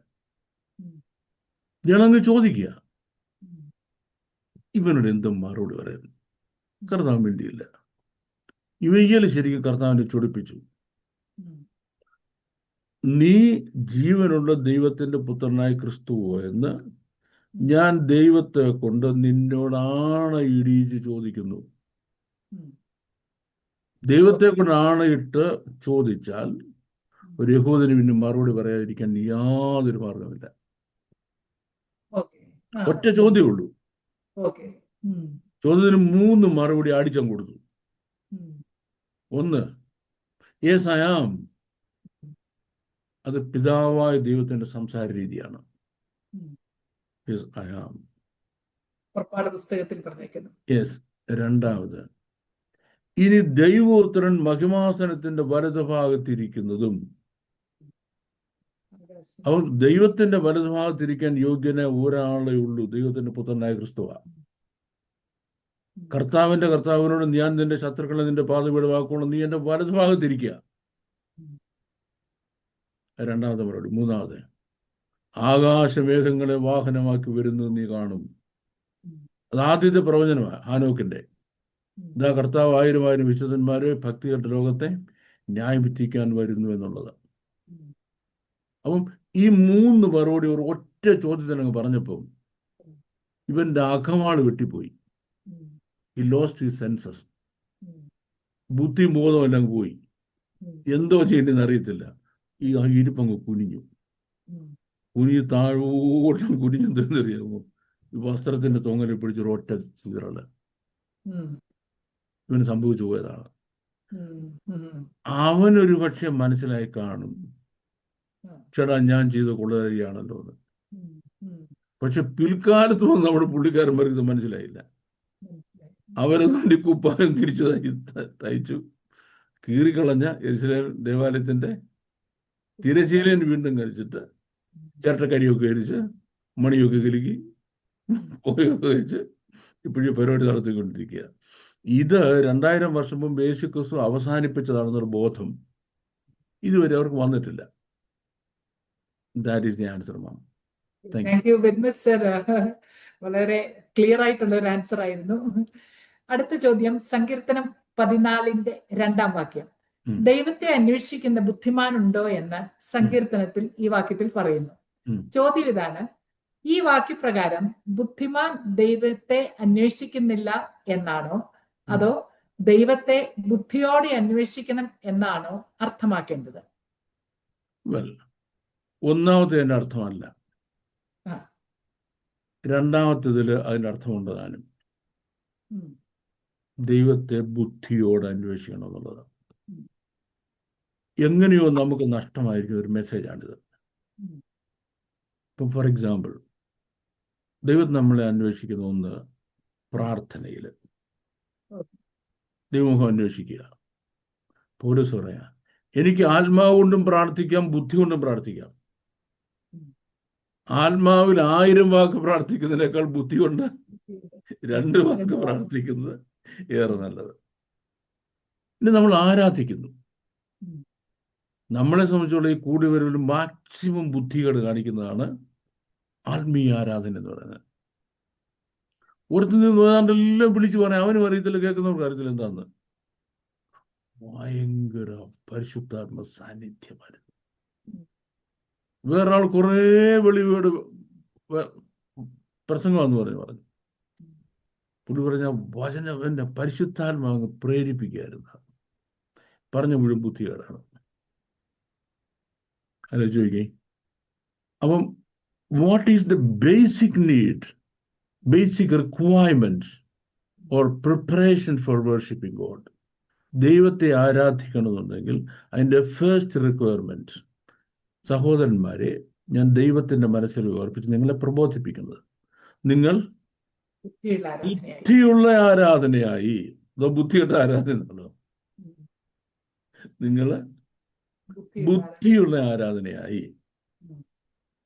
ഇയാളങ്ങ് ചോദിക്കുക, ഇവനോട് എന്തും മറുപടി പറയുന്നു. കർത്താവ് മിണ്ടിയില്ല. ഇവയ്യൽ ശരിക്കും കർത്താവിനെ ചൊടിപ്പിച്ചു. നീ ജീവനുള്ള ദൈവത്തിന്റെ പുത്രനായ ക്രിസ്തുവോ എന്ന് ഞാൻ ദൈവത്തെ കൊണ്ട് നിന്നോടാണ് ഇടിയിച്ച് ചോദിക്കുന്നു. ദൈവത്തെ കൊണ്ട് ആണയിട്ട് ചോദിച്ചാൽ ഒരു യഹൂദന് പിന്നെ മറുപടി പറയാതിരിക്കാൻ യാതൊരു മാർഗമില്ല. ഒറ്റ ചോദ്യമേ ഉള്ളൂ. ചോദ്യത്തിന് 3 മറുപടി അടിച്ചം കൊടുത്തു. ഒന്ന്, യെസ് ഐ ആം. അത് പിതാവായ ദൈവത്തിന്റെ സംസാര രീതിയാണ്. Yes I am. പുസ്തകത്തിൽ പറഞ്ഞേക്കുന്നു. യെസ്. രണ്ടാമത്, ഇനി ദൈവോത്രൻ മഹിമാസനത്തിന്റെ വലതുഭാഗത്തിരിക്കുന്നതും, അവൻ ദൈവത്തിന്റെ വലതുഭാഗത്തിരിക്കാൻ യോഗ്യനെ ഒരാളേ ഉള്ളൂ, ദൈവത്തിന്റെ പുത്രനായ ക്രിസ്തുവാണ്. കർത്താവിനോട് ഞാൻ നിന്റെ ശത്രുക്കളെ നിന്റെ പാതപീഠമാക്കണം, നീ എന്റെ വലതുഭാഗത്തിരിക്കുക. രണ്ടാമത്തെ മറുപടി. മൂന്നാമത്, ആകാശമേഘങ്ങളെ വാഹനമാക്കി വരുന്നത് നീ കാണും. അത് ആദ്യത്തെ പ്രവചനമാണ് ഹാനോക്കിന്റെ. ഇതാ കർത്താവ് 1000 വിശുദ്ധന്മാരെ ഭക്തികെട്ട ലോകത്തെ ന്യായവിധിക്കാൻ വരുന്നു എന്നുള്ളത്. അപ്പം ഈ 3 മറുപടി ഒരു ഒറ്റ ചോദ്യത്തിനങ്ങ് പറഞ്ഞപ്പോൾ ഇവന്റെ അകമാള് വെട്ടിപ്പോയി. He lost his senses. ബുദ്ധിയും ബോധവും എല്ലാം പോയി. എന്തോ ചെയ്യേണ്ടെന്ന് അറിയത്തില്ല. ഈ ഇരിപ്പങ്ങ് കുനിഞ്ഞു താഴോട്ടം കുനിഞ്ഞെന്തറിയാമോ? വസ്ത്രത്തിന്റെ തൊങ്ങലിൽ പിടിച്ചൊരു ഒറ്റ ചീറല് ഇവന് സംഭവിച്ചു പോയതാണ്. അവനൊരു പക്ഷെ മനസ്സിലായി കാണും, ചേട്ടാ ഞാൻ ചെയ്ത കൊള്ളരിയാണല്ലോ എന്ന്. പക്ഷെ പിൽക്കാലത്ത് വന്ന് നമ്മുടെ പുള്ളിക്കാരന്മാർക്ക് ഇത് മനസ്സിലായില്ല. അവരതുകൊണ്ട് കുപ്പായം തിരിച്ചു തയ്ച്ചു കീറിക്കളഞ്ഞ യെരുശലേം ദേവാലയത്തിന്റെ തിരശീലൻ വീണ്ടും കഴിച്ചിട്ട് ചിരട്ടക്കരിയൊക്കെ അടിച്ച് മണിയൊക്കെ കിലുക്കി പുകയൊക്കെ കഴിച്ച് ഇപ്പോഴും പരിപാടി നടത്തിക്കൊണ്ടിരിക്കുക. ഇത് 2000 വർഷം മുമ്പ് യേശുക്രിസ്തു അവസാനിപ്പിച്ചതാണെന്നൊരു ബോധം ഇതുവരെ അവർക്ക് വന്നിട്ടില്ല. That is the answer, ma'am. Thank you very much, sir. വളരെ ക്ലിയർ ആയിട്ടുള്ള ഒരു ആൻസർ ആയിരുന്നു. അടുത്ത ചോദ്യം, സങ്കീർത്തനം 14-ന്റെ 2-ാം വാക്യം. ദൈവത്തെ അന്വേഷിക്കുന്ന ബുദ്ധിമാനുണ്ടോ എന്ന് സങ്കീർത്തനത്തിൽ ഈ വാക്യത്തിൽ പറയുന്നു. ചോദ്യം ഇതാണ്, ഈ വാക്യപ്രകാരം ബുദ്ധിമാൻ ദൈവത്തെ അന്വേഷിക്കുന്നില്ല എന്നാണോ അതോ ദൈവത്തെ ബുദ്ധിയോടെ അന്വേഷിക്കണം എന്നാണോ അർത്ഥമാക്കേണ്ടത്? ഒന്നാമത്തെ അതിന്റെ അർത്ഥമല്ല, രണ്ടാമത്തേതില് അതിന്റെ അർത്ഥമുണ്ട്. താനും ദൈവത്തെ ബുദ്ധിയോടെ അന്വേഷിക്കണം എന്നുള്ളത് എങ്ങനെയോ നമുക്ക് നഷ്ടമായിരിക്കുന്ന ഒരു മെസ്സേജാണിത്. ഇപ്പം ഫോർ എക്സാമ്പിൾ, ദൈവം നമ്മളെ അന്വേഷിക്കുന്ന ഒന്ന് പ്രാർത്ഥനയിൽ ദൈവമുഖം അന്വേഷിക്കുക. പൗലോസ് പറയാ, എനിക്ക് ആത്മാവ് കൊണ്ടും പ്രാർത്ഥിക്കാം, ബുദ്ധി കൊണ്ടും പ്രാർത്ഥിക്കാം. ആത്മാവിൽ 1000 വാക്ക് പ്രാർത്ഥിക്കുന്നതിനേക്കാൾ ബുദ്ധി കൊണ്ട് 2 വാക്ക് പ്രാർത്ഥിക്കുന്നത് ഏറെ നല്ലത്. ഇനി നമ്മൾ ആരാധിക്കുന്നു. നമ്മളെ സംബന്ധിച്ചുള്ള ഈ കൂടി വരവിലും മാക്സിമം ബുദ്ധികേട് കാണിക്കുന്നതാണ് ആത്മീയ ആരാധന എന്ന് പറയുന്നത്. ഒരുത്തിൽ നിന്ന് ഏതാണ്ടെല്ലാം വിളിച്ചു പറയാം, അവനും അറിയത്തില്ല, കേൾക്കുന്നവർക്ക് അറിയത്തില്ല എന്താന്ന്. ഭയങ്കര പരിശുദ്ധാത്മ സാന്നിധ്യമായിരുന്നു. വേറൊരാൾ കുറേ വെളിവേട് പ്രസംഗമെന്ന് പറഞ്ഞു. പുള്ളി പറഞ്ഞ വചനം എന്നെ പരിശുദ്ധാത്മാവ് പ്രേരിപ്പിക്കുകയായിരുന്നു. പറഞ്ഞ മുഴുവൻ ബുദ്ധികേടാണ്. ആലോചിക്കേ. അപ്പം what is the basic need, basic requirement or preparation for worshipping God? ദൈവത്തെ ആരാധിക്കണമെന്നുണ്ടെങ്കിൽ അതിൻ്റെ ഫസ്റ്റ് റിക്വയർമെന്റ്, സഹോദരന്മാരെ, ഞാൻ ദൈവത്തിന്റെ മനസ്സിൽ ഓർപ്പിച്ച് നിങ്ങളെ പ്രബോധിപ്പിക്കുന്നത്, നിങ്ങൾ ബുദ്ധിയുള്ള ആരാധനയായി. ബുദ്ധിയുടെ ആരാധനയാണോ? നിങ്ങള് ബുദ്ധിയുള്ള ആരാധനയായി.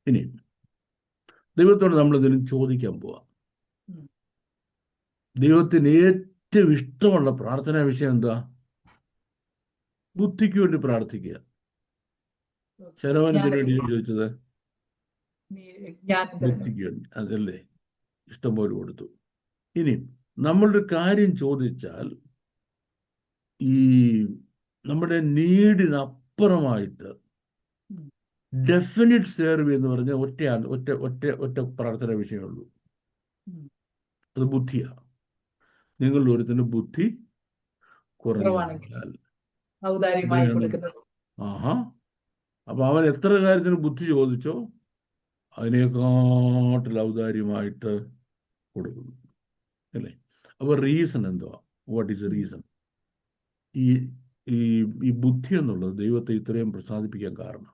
ഇനി ദൈവത്തോട് നമ്മൾ ഇതിനും ചോദിക്കാൻ പോവാം. ദൈവത്തിന് ഏറ്റവും ഇഷ്ടമുള്ള പ്രാർത്ഥനാ വിഷയം എന്താ? ബുദ്ധിക്ക് വേണ്ടി പ്രാർത്ഥിക്കുക. ശരവനത്തിന് വേണ്ടി ചോദിച്ചത് ബുദ്ധിക്ക് വേണ്ടി, അതല്ലേ? ഇഷ്ടംപോലെ കൊടുത്തു. ഇനി നമ്മളൊരു കാര്യം ചോദിച്ചാൽ ഈ നമ്മുടെ നീഡിനപ്പുറമായിട്ട് ഡെഫിനിറ്റ് സെർവ് എന്ന് പറഞ്ഞ ഒറ്റ പ്രാർത്ഥന വിഷയമുള്ളൂ. അത് ബുദ്ധിയാണ്. നിങ്ങളിൽ ഒരുത്തിന് ബുദ്ധി കുറവാണെങ്കിൽ അപ്പൊ അവൻ എത്ര കാര്യത്തിന് ബുദ്ധി ചോദിച്ചോ അതിനേക്കാട്ടിൽ ഔദാര്യമായിട്ട് കൊടുക്കുന്നു, അല്ലേ? അപ്പൊ റീസൺ എന്തുവാ? What is a reason? ഈ ബുദ്ധി എന്നുള്ളത് ദൈവത്തെ ഇത്രയും പ്രസാദിപ്പിക്കാൻ കാരണം,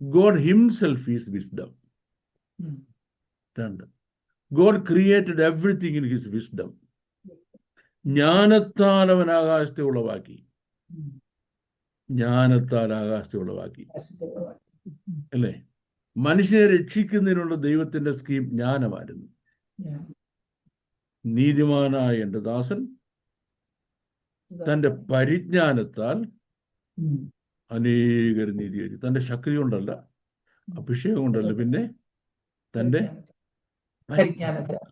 ഗോഡ് ഹിംസെൽഫ് ഈസ് വിസ്ഡം. രണ്ട്, God created everything in his wisdom. ജ്ഞാനത്താൽ അവൻ ആകാശത്തെ ഉളവാക്കി. ജ്ഞാനത്താൽ ആകാശത്തെ ഉളവാക്കി, അല്ലേ? മനുഷ്യനെ രക്ഷിക്കുന്നതിനുള്ള ദൈവത്തിന്റെ സ്കീം ജ്ഞാനമായിരുന്നു. നീതിമാനായ എൻ്റെ ദാസൻ തൻ്റെ പരിജ്ഞാനത്താൽ അനേകർ നീതീകരിക്കും. തൻ്റെ ശക്തി കൊണ്ടല്ല, അഭിഷേകം കൊണ്ടല്ല, പിന്നെ തൻ്റെ പരിജ്ഞാനത്താൽ.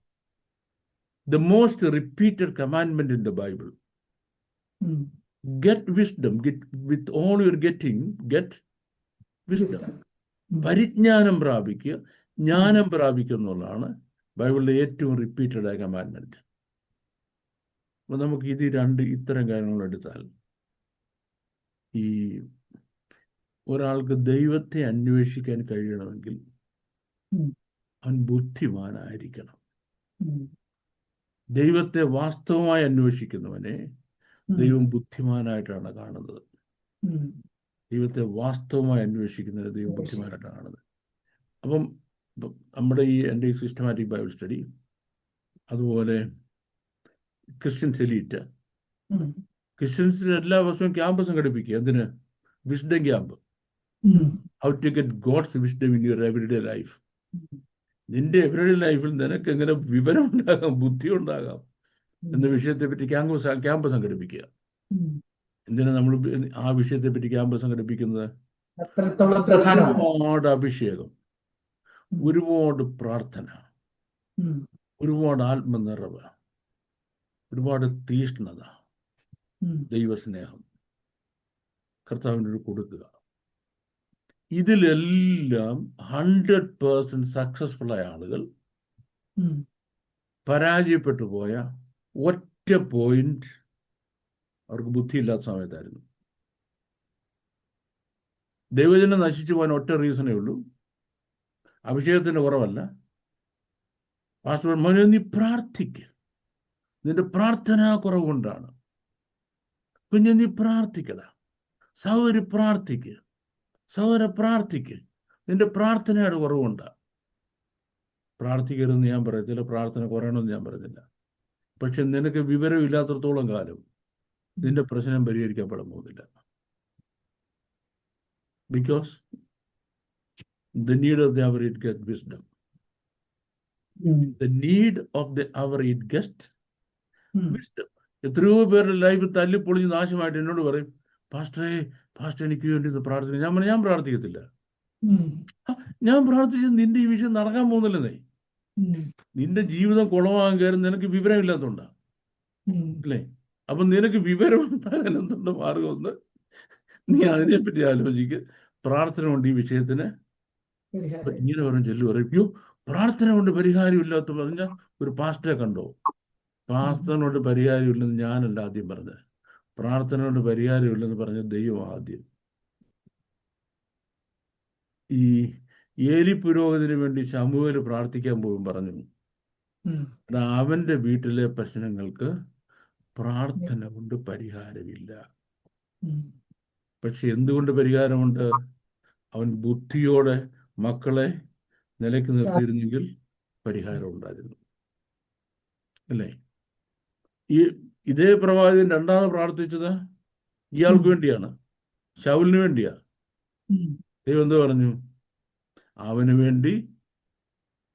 The most repeated commandment in the Bible. Get wisdom. With all you're getting, get wisdom. പരിജ്ഞാനം പ്രാപിക്കുക, ജ്ഞാനം പ്രാപിക്കുക എന്നുള്ളതാണ് ബൈബിളിലെ ഏറ്റവും റിപ്പീറ്റഡ് ആയ കമാൻഡ്മെന്റ്. അപ്പൊ നമുക്ക് ഇത്തരം കാര്യങ്ങൾ എടുത്താൽ, ഈ ഒരാൾക്ക് ദൈവത്തെ അന്വേഷിക്കാൻ കഴിയണമെങ്കിൽ അവൻ ബുദ്ധിമാനായിരിക്കണം. ദൈവത്തെ വാസ്തവമായി അന്വേഷിക്കുന്നവനെ ദൈവം ബുദ്ധിമാനായിട്ടാണ് കാണുന്നത്. ദൈവത്തെ വാസ്തവമായി അന്വേഷിക്കുന്നതിന് ദൈവം ബുദ്ധിമാനായിട്ടാണ് കാണുന്നത്. അപ്പം നമ്മുടെ എൻ്റെ ഈ സിസ്റ്റമാറ്റിക് ബൈബിൾ സ്റ്റഡി, അതുപോലെ ക്രിസ്ത്യൻസ് എലീറ്റ്, ക്രിസ്ത്യൻസിന് എല്ലാ വർഷവും ക്യാമ്പ് സംഘടിപ്പിക്കുക. എന്തിന്? Wisdom camp. How to get God's wisdom in your everyday life. നിന്റെ എവരിഡേ ലൈഫിൽ നിനക്ക് എങ്ങനെ വിവരം ഉണ്ടാകാം, ബുദ്ധി ഉണ്ടാകാം എന്ന വിഷയത്തെ പറ്റി ക്യാമ്പ് സംഘടിപ്പിക്കുക. എന്തിനാ നമ്മൾ ആ വിഷയത്തെ പറ്റി ക്യാമ്പ് സംഘടിപ്പിക്കുന്നത്? ഒരുപാട് അഭിഷേകം, ഒരുപാട് പ്രാർത്ഥന, ഒരുപാട് ആത്മനിറവ്, ഒരുപാട് തീഷ്ണത, ദൈവസ്നേഹം കർത്താവിനോട് കൊടുക്കുക. ഇതിലെല്ലാം 100% സക്സസ്ഫുൾ ആയ ആളുകൾ പരാജയപ്പെട്ടു പോയ ഒറ്റ പോയിന്റ് അവർക്ക് ബുദ്ധിയില്ലാത്ത സമയത്തായിരുന്നു. ദൈവജനം നശിച്ചു പോകാൻ ഒറ്റ റീസണേ ഉള്ളൂ, അഭിഷേകത്തിന്റെ കുറവല്ല. പാസ്റ്റർ മോനെ നീ പ്രാർത്ഥിക്കുക, നിന്റെ പ്രാർത്ഥനാ കുറവ് കൊണ്ടാണ്. കുഞ്ഞെ നീ പ്രാർത്ഥിക്കട, സഹോദരി പ്രാർത്ഥിക്കുക, സഹോദര പ്രാർത്ഥിക്കുക, നിന്റെ പ്രാർത്ഥനയുടെ കുറവുണ്ടാ. പ്രാർത്ഥിക്കരുതെന്ന് ഞാൻ പറയത്തില്ല, പ്രാർത്ഥന കുറയണമെന്ന് ഞാൻ പറയുന്നില്ല. പക്ഷെ നിനക്ക് വിവരമില്ലാത്തടത്തോളം കാലം നിന്റെ പ്രശ്നം പരിഹരിക്കപ്പെടാൻ പോകുന്നില്ല. Because the need of the hour it get wisdom. The need of the hour it get wisdom. എത്രയോ പേരുടെ ലൈഫ് തല്ലിപ്പൊളിഞ്ഞ് നാശമായിട്ട് എന്നോട് പറയും, പാസ്റ്റർ എനിക്ക് വേണ്ടി പ്രാർത്ഥിക്കും. ഞാൻ പ്രാർത്ഥിക്കത്തില്ല. ഞാൻ പ്രാർത്ഥിച്ച നിന്റെ ഈ വിഷയം നടക്കാൻ പോകുന്നില്ലെന്നേ. നിന്റെ ജീവിതം കുളമാകാൻ കയറി നിനക്ക് വിവരമില്ലാത്തതുകൊണ്ടാ, അല്ലേ? അപ്പൊ നിനക്ക് വിവരം ഉണ്ടാകാൻ എന്തുണ്ട് മാർഗം? ഒന്ന് നീ അതിനെപ്പറ്റി ആലോചിക്കുക. പ്രാർത്ഥന കൊണ്ട് ഈ വിഷയത്തിന് പരിഹാരം. ഇങ്ങനെ പറഞ്ഞ് ചെല്ലു പറയും, അയ്യോ പ്രാർത്ഥന കൊണ്ട് പരിഹാരമില്ലാത്ത പറഞ്ഞ ഒരു പാസ്റ്ററെ കണ്ടോ? പ്രാർത്ഥന കൊണ്ട് പരിഹാരമില്ലെന്ന് ഞാനല്ല ആദ്യം പറഞ്ഞത്. പ്രാർത്ഥന കൊണ്ട് പരിഹാരമില്ലെന്ന് പറഞ്ഞ ദൈവം ആദ്യം. ഈ ഏലി പുരോഹിതന് വേണ്ടി ശമൂവേൽ പ്രാർത്ഥിക്കാൻ പോകും പറഞ്ഞു, അവന്റെ വീട്ടിലെ പ്രശ്നങ്ങൾക്ക് പ്രാർത്ഥന കൊണ്ട് പരിഹാരമില്ല. പക്ഷെ എന്തുകൊണ്ട് പരിഹാരമുണ്ട്? അവൻ ബുദ്ധിയോടെ മക്കളെ നിലയ്ക്ക് നിർത്തിയിരുന്നെങ്കിൽ പരിഹാരം ഉണ്ടായിരുന്നു, അല്ലേ? ഇതേ പ്രവാചകൻ രണ്ടാമത് പ്രാർത്ഥിച്ചത് ഇയാൾക്ക് വേണ്ടിയാണ്, ശൗലിന് വേണ്ടിയാ. ദൈവം എന്ത് പറഞ്ഞു? അവന് വേണ്ടി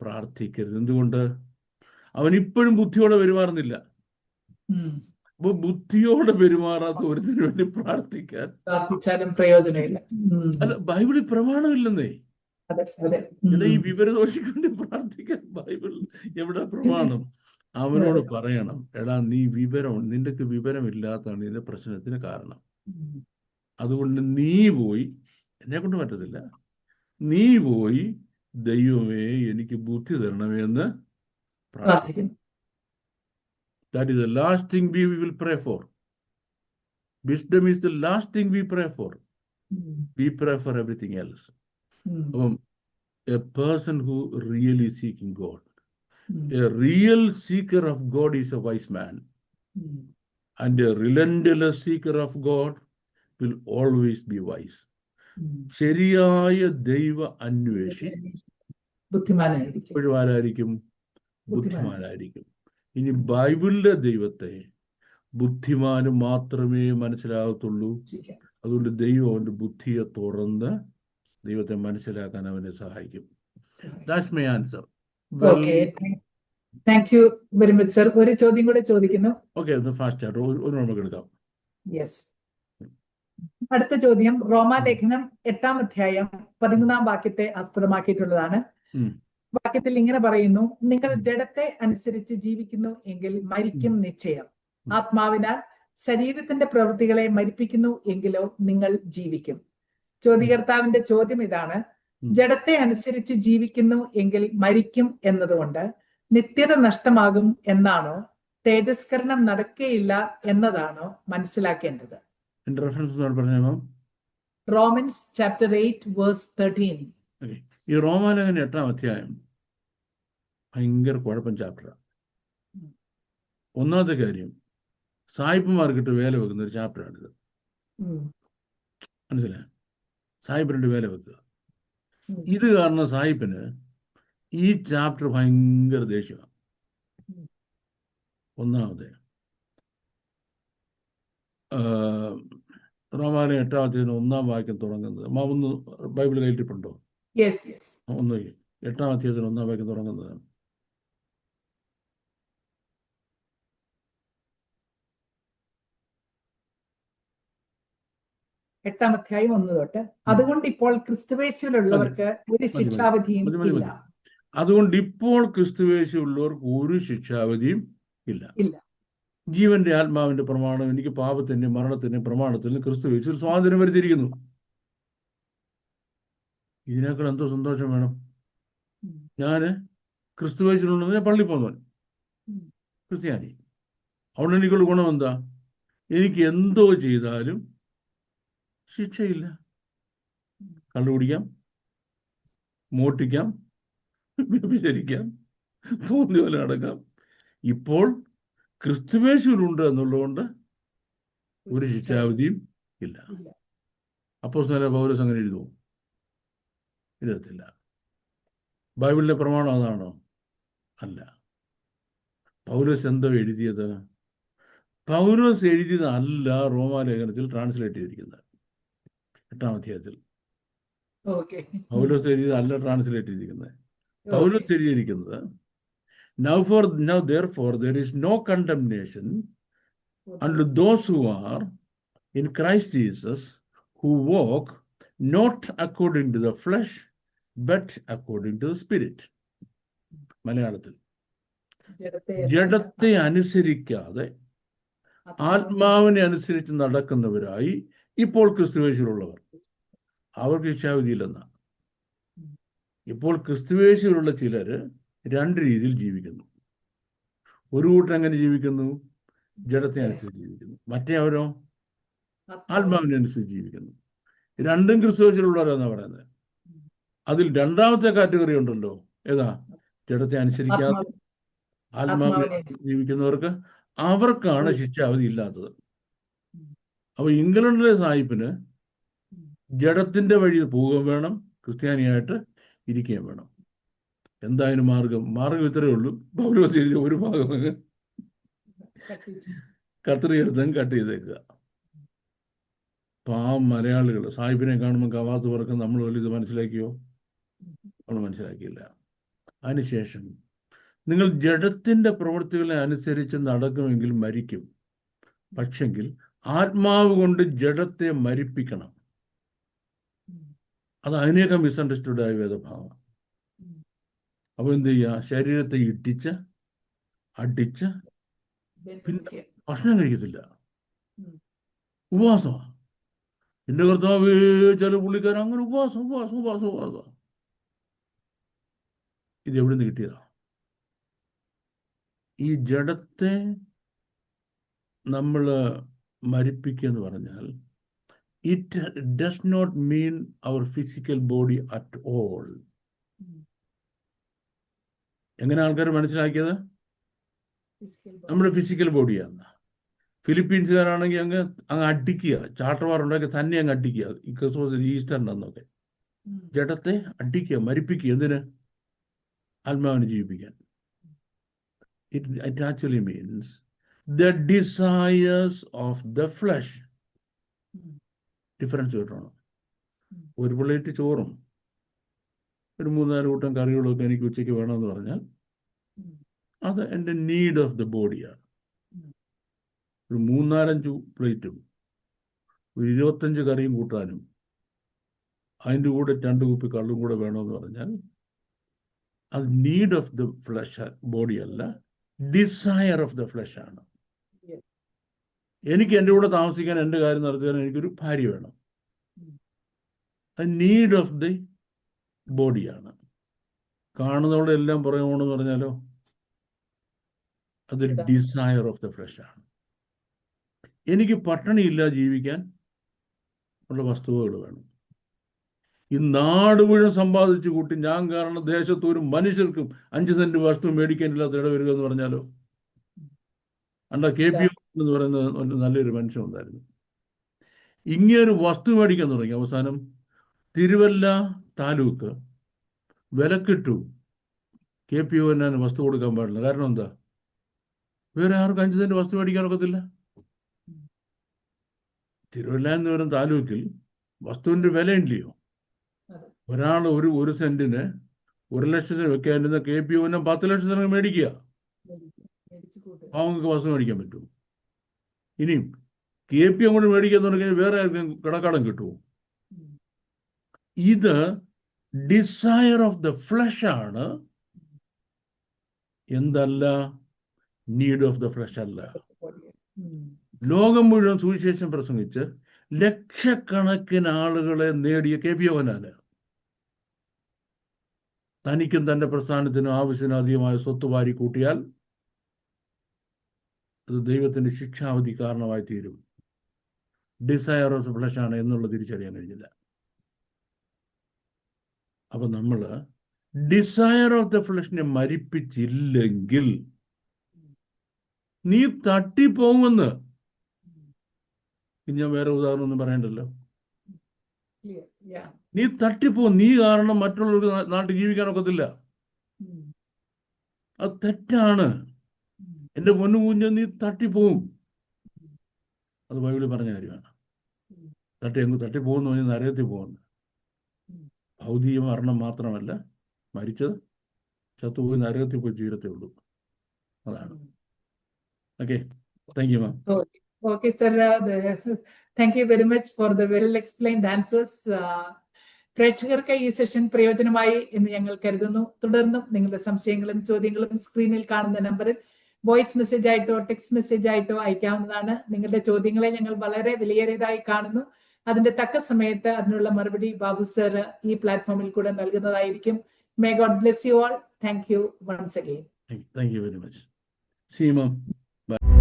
പ്രാർത്ഥിക്കരുത്. എന്തുകൊണ്ട്? അവൻ ഇപ്പോഴും ബുദ്ധിയോടെ പെരുമാറുന്നില്ല. അപ്പൊ ബുദ്ധിയോടെ പെരുമാറാത്ത ഒരുത്തിന് വേണ്ടി പ്രാർത്ഥിച്ചാലും പ്രയോജനമില്ല. അല്ല, ബൈബിളിൽ പ്രമാണമില്ലെന്നേ. എടാ, ഈ വിവരദോഷിക്ക് വേണ്ടി പ്രാർത്ഥിക്കാൻ ബൈബിൾ എവിടെ പ്രമാണം? അവനോട് പറയണം, എടാ നിന്റെ വിവരമില്ലാത്തതാണ് ഇതിന്റെ പ്രശ്നത്തിന് കാരണം. അതുകൊണ്ട് നീ പോയി, എന്നെ കൊണ്ട് പറ്റത്തില്ല, നീ പോയി ദൈവമേ എനിക്ക് ബുദ്ധി തരണമേ എന്ന് പ്രാർത്ഥിക്കണം. That is the last thing we will pray for. Wisdom is the last thing we pray for. We pray for everything else. A person who really seeking God, a real seeker of God is a wise man. And a relentless seeker of God will always be wise. ശരിയായ ദൈവ അന്വേഷി ബുദ്ധിമാനായിരിക്കും. ഇനി ബൈബിളിലെ ദൈവത്തെ ബുദ്ധിമാന് മാത്രമേ മനസ്സിലാകത്തുള്ളൂ. അതുകൊണ്ട് ദൈവം അവന്റെ ബുദ്ധിയെ തുറന്ന് ദൈവത്തെ മനസ്സിലാക്കാൻ അവനെ സഹായിക്കും. That's my answer. Thank you very much sir. ഒരു ചോദ്യം കൂടെ ചോദിക്കുന്നു. ഫാസ്റ്റ് ആയിട്ട് ഒരു നമുക്ക് എടുക്കാം. യെസ്. അടുത്ത ചോദ്യം റോമാലേഖനം 8-ാം അധ്യായം 13-ാം വാക്യത്തെ ആസ്പദമാക്കിയിട്ടുള്ളതാണ്. വാക്യത്തിൽ ഇങ്ങനെ പറയുന്നു, നിങ്ങൾ ജഡത്തെ അനുസരിച്ച് ജീവിക്കുന്നു എങ്കിൽ മരിക്കും നിശ്ചയം. ആത്മാവിനാൽ ശരീരത്തിന്റെ പ്രവൃത്തികളെ മരിപ്പിക്കുന്നു എങ്കിലോ നിങ്ങൾ ജീവിക്കും. ചോദ്യകർത്താവിന്റെ ചോദ്യം ഇതാണ്, ജഡത്തെ അനുസരിച്ച് ജീവിക്കുന്നു എങ്കിൽ മരിക്കും എന്നതുകൊണ്ട് നിത്യത നഷ്ടമാകും എന്നാണോ, തേജസ്കരണം നടക്കുകയില്ല എന്നതാണോ മനസ്സിലാക്കേണ്ടത്? Romans chapter 8 verse 13. ഈ റോമാലേഖനം 8-ാം അധ്യായം ഭയങ്കര കുഴപ്പം ചാപ്റ്ററാണ്. ഒന്നാമത്തെ കാര്യം, സായിപ്പുമാർക്കിട്ട് വേല വെക്കുന്ന ഒരു ചാപ്റ്ററാണിത്. മനസ്സിലായി? സായിപ്പിന്റെ വേല വെക്കുക. ഇത് കാരണം സായിപ്പിന് ഈ ചാപ്റ്റർ ഭയങ്കര ദേഷ്യമാണ്. ഒന്നാമത് റോമാലേഖനം 8-ാം അധ്യായം 1-ാം വാക്യം തുടങ്ങുന്നത്, ഒന്ന് ബൈബിൾ കയ്യിലിട്ടുണ്ടോ? ഒന്ന് 8-ാം അധ്യായത്തിന് 1-ാം വാക്യം തുടങ്ങുന്നത്. എട്ടാം അധ്യായം 1 തൊട്ട്. അതുകൊണ്ട് ഇപ്പോൾ ക്രിസ്തുവേശുവിലുള്ളവർക്ക് ഒരു ശിക്ഷാവിധിയും ഇല്ല. അതുകൊണ്ട് ഇപ്പോൾ ക്രിസ്തുവേശുവിലുള്ളവർക്ക് ഒരു ശിക്ഷാവിധിയും ഇല്ല. ജീവന്റെ ആത്മാവിന്റെ പ്രമാണം എനിക്ക് പാപത്തിന്റെ മരണത്തിന്റെ പ്രമാണത്തിന് ക്രിസ്തുവേശുവിൽ സ്വാതന്ത്ര്യം വരുത്തിയിരിക്കുന്നു. ഇതിനേക്കാൾ എന്തോ സന്തോഷം വേണം? ഞാന് ക്രിസ്തുവേശുവിലുണ്ടെന്ന് ഞാൻ പള്ളി പോകുന്നവൻ, ക്രിസ്ത്യാനി. അവിടെ എനിക്കുള്ള ഗുണം എന്താ? എനിക്ക് എന്തോ ചെയ്താലും ശിക്ഷയില്ല. കള്ളുകുടിക്കാം, മോഷ്ടിക്കാം, വ്യഭിചരിക്കാം, തോന്നിയ പോലെ നടക്കാം. ഇപ്പോൾ ക്രിസ്തുവേശുവിലുണ്ട് എന്നുള്ളതുകൊണ്ട് ഒരു ശിക്ഷാവിധിയും ഇല്ല. അപ്പോസ്തലനായ പൗലോസ് അങ്ങനെ എഴുതുമോ? എഴുതത്തില്ല. ബൈബിളിലെ പ്രമാണം അതാണോ? അല്ല. പൗലോസ് എന്തോ എഴുതിയത്? പൗലോസ് എഴുതിയതല്ല റോമാലേഖനത്തിൽ ട്രാൻസ്ലേറ്റ് ചെയ്തിരിക്കുന്നത്. 8-ാം അധ്യായത്തിൽ പൗലോസ് എഴുതിയതല്ല ട്രാൻസ്ലേറ്റ് ചെയ്തിരിക്കുന്നത്. പൗലോസ് എഴുതിയിരിക്കുന്നത്, now therefore there is no condemnation unto those who are in Christ Jesus, who walk not according to the flesh but according to the Spirit. മലയാളത്തിൽ, ജഡത്തെ അനുസരിക്കാതെ ആത്മാവിനെ അനുസരിച്ച് നടക്കുന്നവരായി ഇപ്പോൾ ക്രിസ്തുവേശുവിലുള്ളവർ. അവർക്ക് ശിക്ഷാവിധിയില്ലെന്ന. ഇപ്പോൾ ക്രിസ്തുവേശുവിലുള്ള ചിലർ രണ്ട് രീതിയിൽ ജീവിക്കുന്നു. ഒരു കൂട്ടർ എങ്ങനെ ജീവിക്കുന്നു? ജഡത്തെ അനുസരിച്ച് ജീവിക്കുന്നു. മറ്റേ അവരോ ആത്മാവിനെ അനുസരിച്ച് ജീവിക്കുന്നു. രണ്ടും ക്രിസ്തുവേശുവിലുള്ളവരാണെന്നാണ് പറയുന്നത്. അതിൽ രണ്ടാമത്തെ കാറ്റഗറി ഉണ്ടല്ലോ, ഏതാ? ജഡത്തെ അനുസരിക്കാതെ ആത്മാവിനെ ജീവിക്കുന്നവർക്ക്, അവർക്കാണ് ശിക്ഷാവിധി ഇല്ലാത്തത്. അപ്പൊ ഇംഗ്ലണ്ടിലെ സാഹിബിന് ജഡത്തിന്റെ വഴി പോവുകയും വേണം, ക്രിസ്ത്യാനിയായിട്ട് ഇരിക്കുകയും വേണം. എന്തായാലും മാർഗം ഇത്രയേ ഉള്ളൂ. പൗലോസ് എഴുതിയ ഒരു ഭാഗം അങ്ങ് കത്രിയെടുത്തും കട്ട് ചെയ്തേക്കുക. പാവം മലയാളികൾ സാഹിബിനെ കാണുമ്പോൾ കവാത്ത് പറക്കും. നമ്മൾ പോലും ഇത് മനസ്സിലാക്കിയോ? നമ്മൾ മനസ്സിലാക്കിയില്ല. അതിനുശേഷം നിങ്ങൾ ജഡത്തിന്റെ പ്രവൃത്തികളെ അനുസരിച്ച് നടക്കുമെങ്കിൽ മരിക്കും. പക്ഷെങ്കിൽ ആത്മാവ് കൊണ്ട് ജഡത്തെ മരിപ്പിക്കണം. അത് അതിനേക്കാൾ മിസ്അണ്ടർസ്റ്റുഡ് ആയ വേദഭാവം. അപ്പൊ എന്ത് ചെയ്യുക? ശരീരത്തെ ഇട്ടിച്ച് അടിച്ച് പിന്നെ ഭക്ഷണം കഴിക്കത്തില്ല, ഉപവാസമാണ്. എന്റെ കർത്താവ് ചില പുള്ളിക്കാരൻ അങ്ങനെ ഉപവാസം. ഇത് എവിടെ നിന്ന് കിട്ടിയതാ? ഈ ജഡത്തെ നമ്മൾ മരിപ്പിക്കുക എന്ന് പറഞ്ഞാൽ it does not mean our physical body at all. എങ്ങനെ ആൾക്കാർ മനസ്സിലാക്കിയത്? നമ്മുടെ ഫിസിക്കൽ ബോഡിയാണ്. ഫിലിപ്പീൻസുകാരാണെങ്കിൽ അങ്ങ് അടിക്കുക, ചാട്ടവാറുണ്ടാക്കി തന്നെ അങ്ങ് അടിക്കുക. ഈ ക്രിസ്മസ് ഈസ്റ്ററിനൊക്കെ ജഡത്തെ അടിക്കുക, മരിപ്പിക്കുക. എന്തിന്? ആത്മാവിനെ ജീവിപ്പിക്കാൻ. It actually means the desires of the flesh. Difference കിട്ടണം. ഒരു പ്ലേറ്റ് ചോറും ഒരു 3-4 കൂട്ടം കറികളൊക്കെ എനിക്ക് ഉച്ചയ്ക്ക് വേണമെന്ന് പറഞ്ഞാൽ അത് എൻ്റെ നീഡ് ഓഫ് ദ ബോഡിയാണ്. ഒരു 3-4-5 പ്ലേറ്റും ഒരു 25 കറിയും കൂട്ടാനും അതിൻ്റെ കൂടെ 2 കുപ്പി കള്ളും കൂടെ വേണമെന്ന് പറഞ്ഞാൽ അത് need of the flush body അല്ല, ഡിസയർ ഓഫ് ദ ഫ്ലഷ് ആണ്. എനിക്ക് എൻ്റെ കൂടെ താമസിക്കാൻ, എൻ്റെ കാര്യം നടത്താൻ എനിക്കൊരു ഭാര്യ വേണം. അത് നീഡ് ഓഫ് ദി ബോഡിയാണ്. കാണുന്നവരുടെ എല്ലാം പറയണമെന്ന് പറഞ്ഞാലോ അത് ഡിസയർ ഓഫ് ദ ഫ്ലഷ് ആണ്. എനിക്ക് പട്ടിണിയില്ല ജീവിക്കാൻ ഉള്ള വസ്തുവകൾ വേണം. ഈ നാട് മുഴുവൻ സമ്പാദിച്ചു കൂട്ടി ഞാൻ കാരണം ദേശത്ത് ഒരു മനുഷ്യർക്കും 5 സെന്റ് വസ്തു മേടിക്കാനില്ലാത്ത ഇടവരിക എന്ന് പറഞ്ഞാലോ? KP എന്ന് പറയുന്ന നല്ലൊരു മനുഷ്യൻ ഉണ്ടായിരുന്നു. ഇങ്ങനൊരു വസ്തു മേടിക്കാൻ തുടങ്ങി. അവസാനം തിരുവല്ല താലൂക്ക് വിലക്കിട്ടു. KP വസ്തു കൊടുക്കാൻ പാടില്ല. കാരണം എന്താ? വേറെ ആർക്കും 5 സെന്റ് വസ്തു മേടിക്കാനൊക്കത്തില്ല. തിരുവല്ല എന്ന് പറയുന്ന താലൂക്കിൽ വസ്തുവിന്റെ വില ഇല്ലയോ? ഒരാൾ ഒരു സെന്റിന് 1 ലക്ഷത്തിന് വെക്കാനിരുന്ന KP 10 ലക്ഷത്തിന് മേടിക്കുക. പാവങ്ങൾക്ക് വസ്തു മേടിക്കാൻ പറ്റുമോ? ഇനിയും KP അങ്ങോട്ട് മേടിക്കാൻ തുടങ്ങിയാൽ വേറെ ആർക്കും കടക്കടം കിട്ടുമോ? ഇത് ഡിസയർ ഓഫ് ദ ഫ്ലഷ് ആണ്, എന്തല്ല നീഡ് ഓഫ് ദ ഫ്ലഷ് അല്ല. ലോകം മുഴുവൻ സുവിശേഷം പ്രസംഗിച്ച് ലക്ഷക്കണക്കിന് ആളുകളെ നേടിയ KP യോഹന്നാന് തനിക്കും തന്റെ പ്രസ്ഥാനത്തിനും ആവശ്യത്തിന് അധികമായ സ്വത്ത് വാരി കൂട്ടിയാൽ അത് ദൈവത്തിന്റെ ശിക്ഷാവധി കാരണമായി തീരും. ഡിസയർ ഓഫ് ഫ്ലഷ് ആണ് എന്നുള്ളത് തിരിച്ചറിയാൻ കഴിഞ്ഞില്ല. അപ്പൊ നമ്മള് ഡിസയർ ഓഫ് ദ ഫ്ലഷിനെ മരിപ്പിച്ചില്ലെങ്കിൽ നീ തട്ടിപ്പോകുമെന്ന്. ഞാൻ വേറെ ഉദാഹരണം ഒന്നും പറയണ്ടല്ലോ. നീ തട്ടിപ്പോകും. നീ കാരണം മറ്റുള്ളവർക്ക് നാട്ടിൽ ജീവിക്കാനൊക്കത്തില്ല. അത് തെറ്റാണ്. എന്റെ പൊന്നു കുഞ്ഞ്, നീ തട്ടിപ്പോവും. അത് ബൈബിളിൽ പറഞ്ഞ കാര്യമാണ്. തട്ടിപ്പോകുന്നു പറഞ്ഞാൽ നരകത്തിൽ പോകുന്നു. ഭൗതിക മരണം മാത്രമല്ല, മരിച്ചത് ചത്തുപോയി നരകത്തിൽ പോയി തീരത്തേ ഉള്ളൂ. അതാണ്. Okay, thank you ma'am. Okay, sir. Thank you very much for the well explained answers. പ്രേക്ഷകർക്ക് ഈ സെഷൻ പ്രയോജനമായി എന്ന് ഞങ്ങൾ കരുതുന്നു. തുടർന്നും നിങ്ങളുടെ സംശയങ്ങളും ചോദ്യങ്ങളും സ്ക്രീനിൽ കാണുന്ന നമ്പറിൽ വോയിസ് മെസ്സേജ് ആയിട്ടോ ടെക്സ്റ്റ് മെസ്സേജ് ആയിട്ടോ അയക്കാവുന്നതാണ്. നിങ്ങളുടെ ചോദ്യങ്ങളെ ഞങ്ങൾ വളരെ വിലയേറിയതായി കാണുന്നു. അതിന്റെ തക്ക സമയത്ത് അതിനുള്ള മറുപടി ബാബു സർ ഈ പ്ലാറ്റ്ഫോമിൽ കൂടെ നൽകുന്നതായിരിക്കും. May God bless you all. Thank you once again. Thank you very much. See you, Mom. Bye.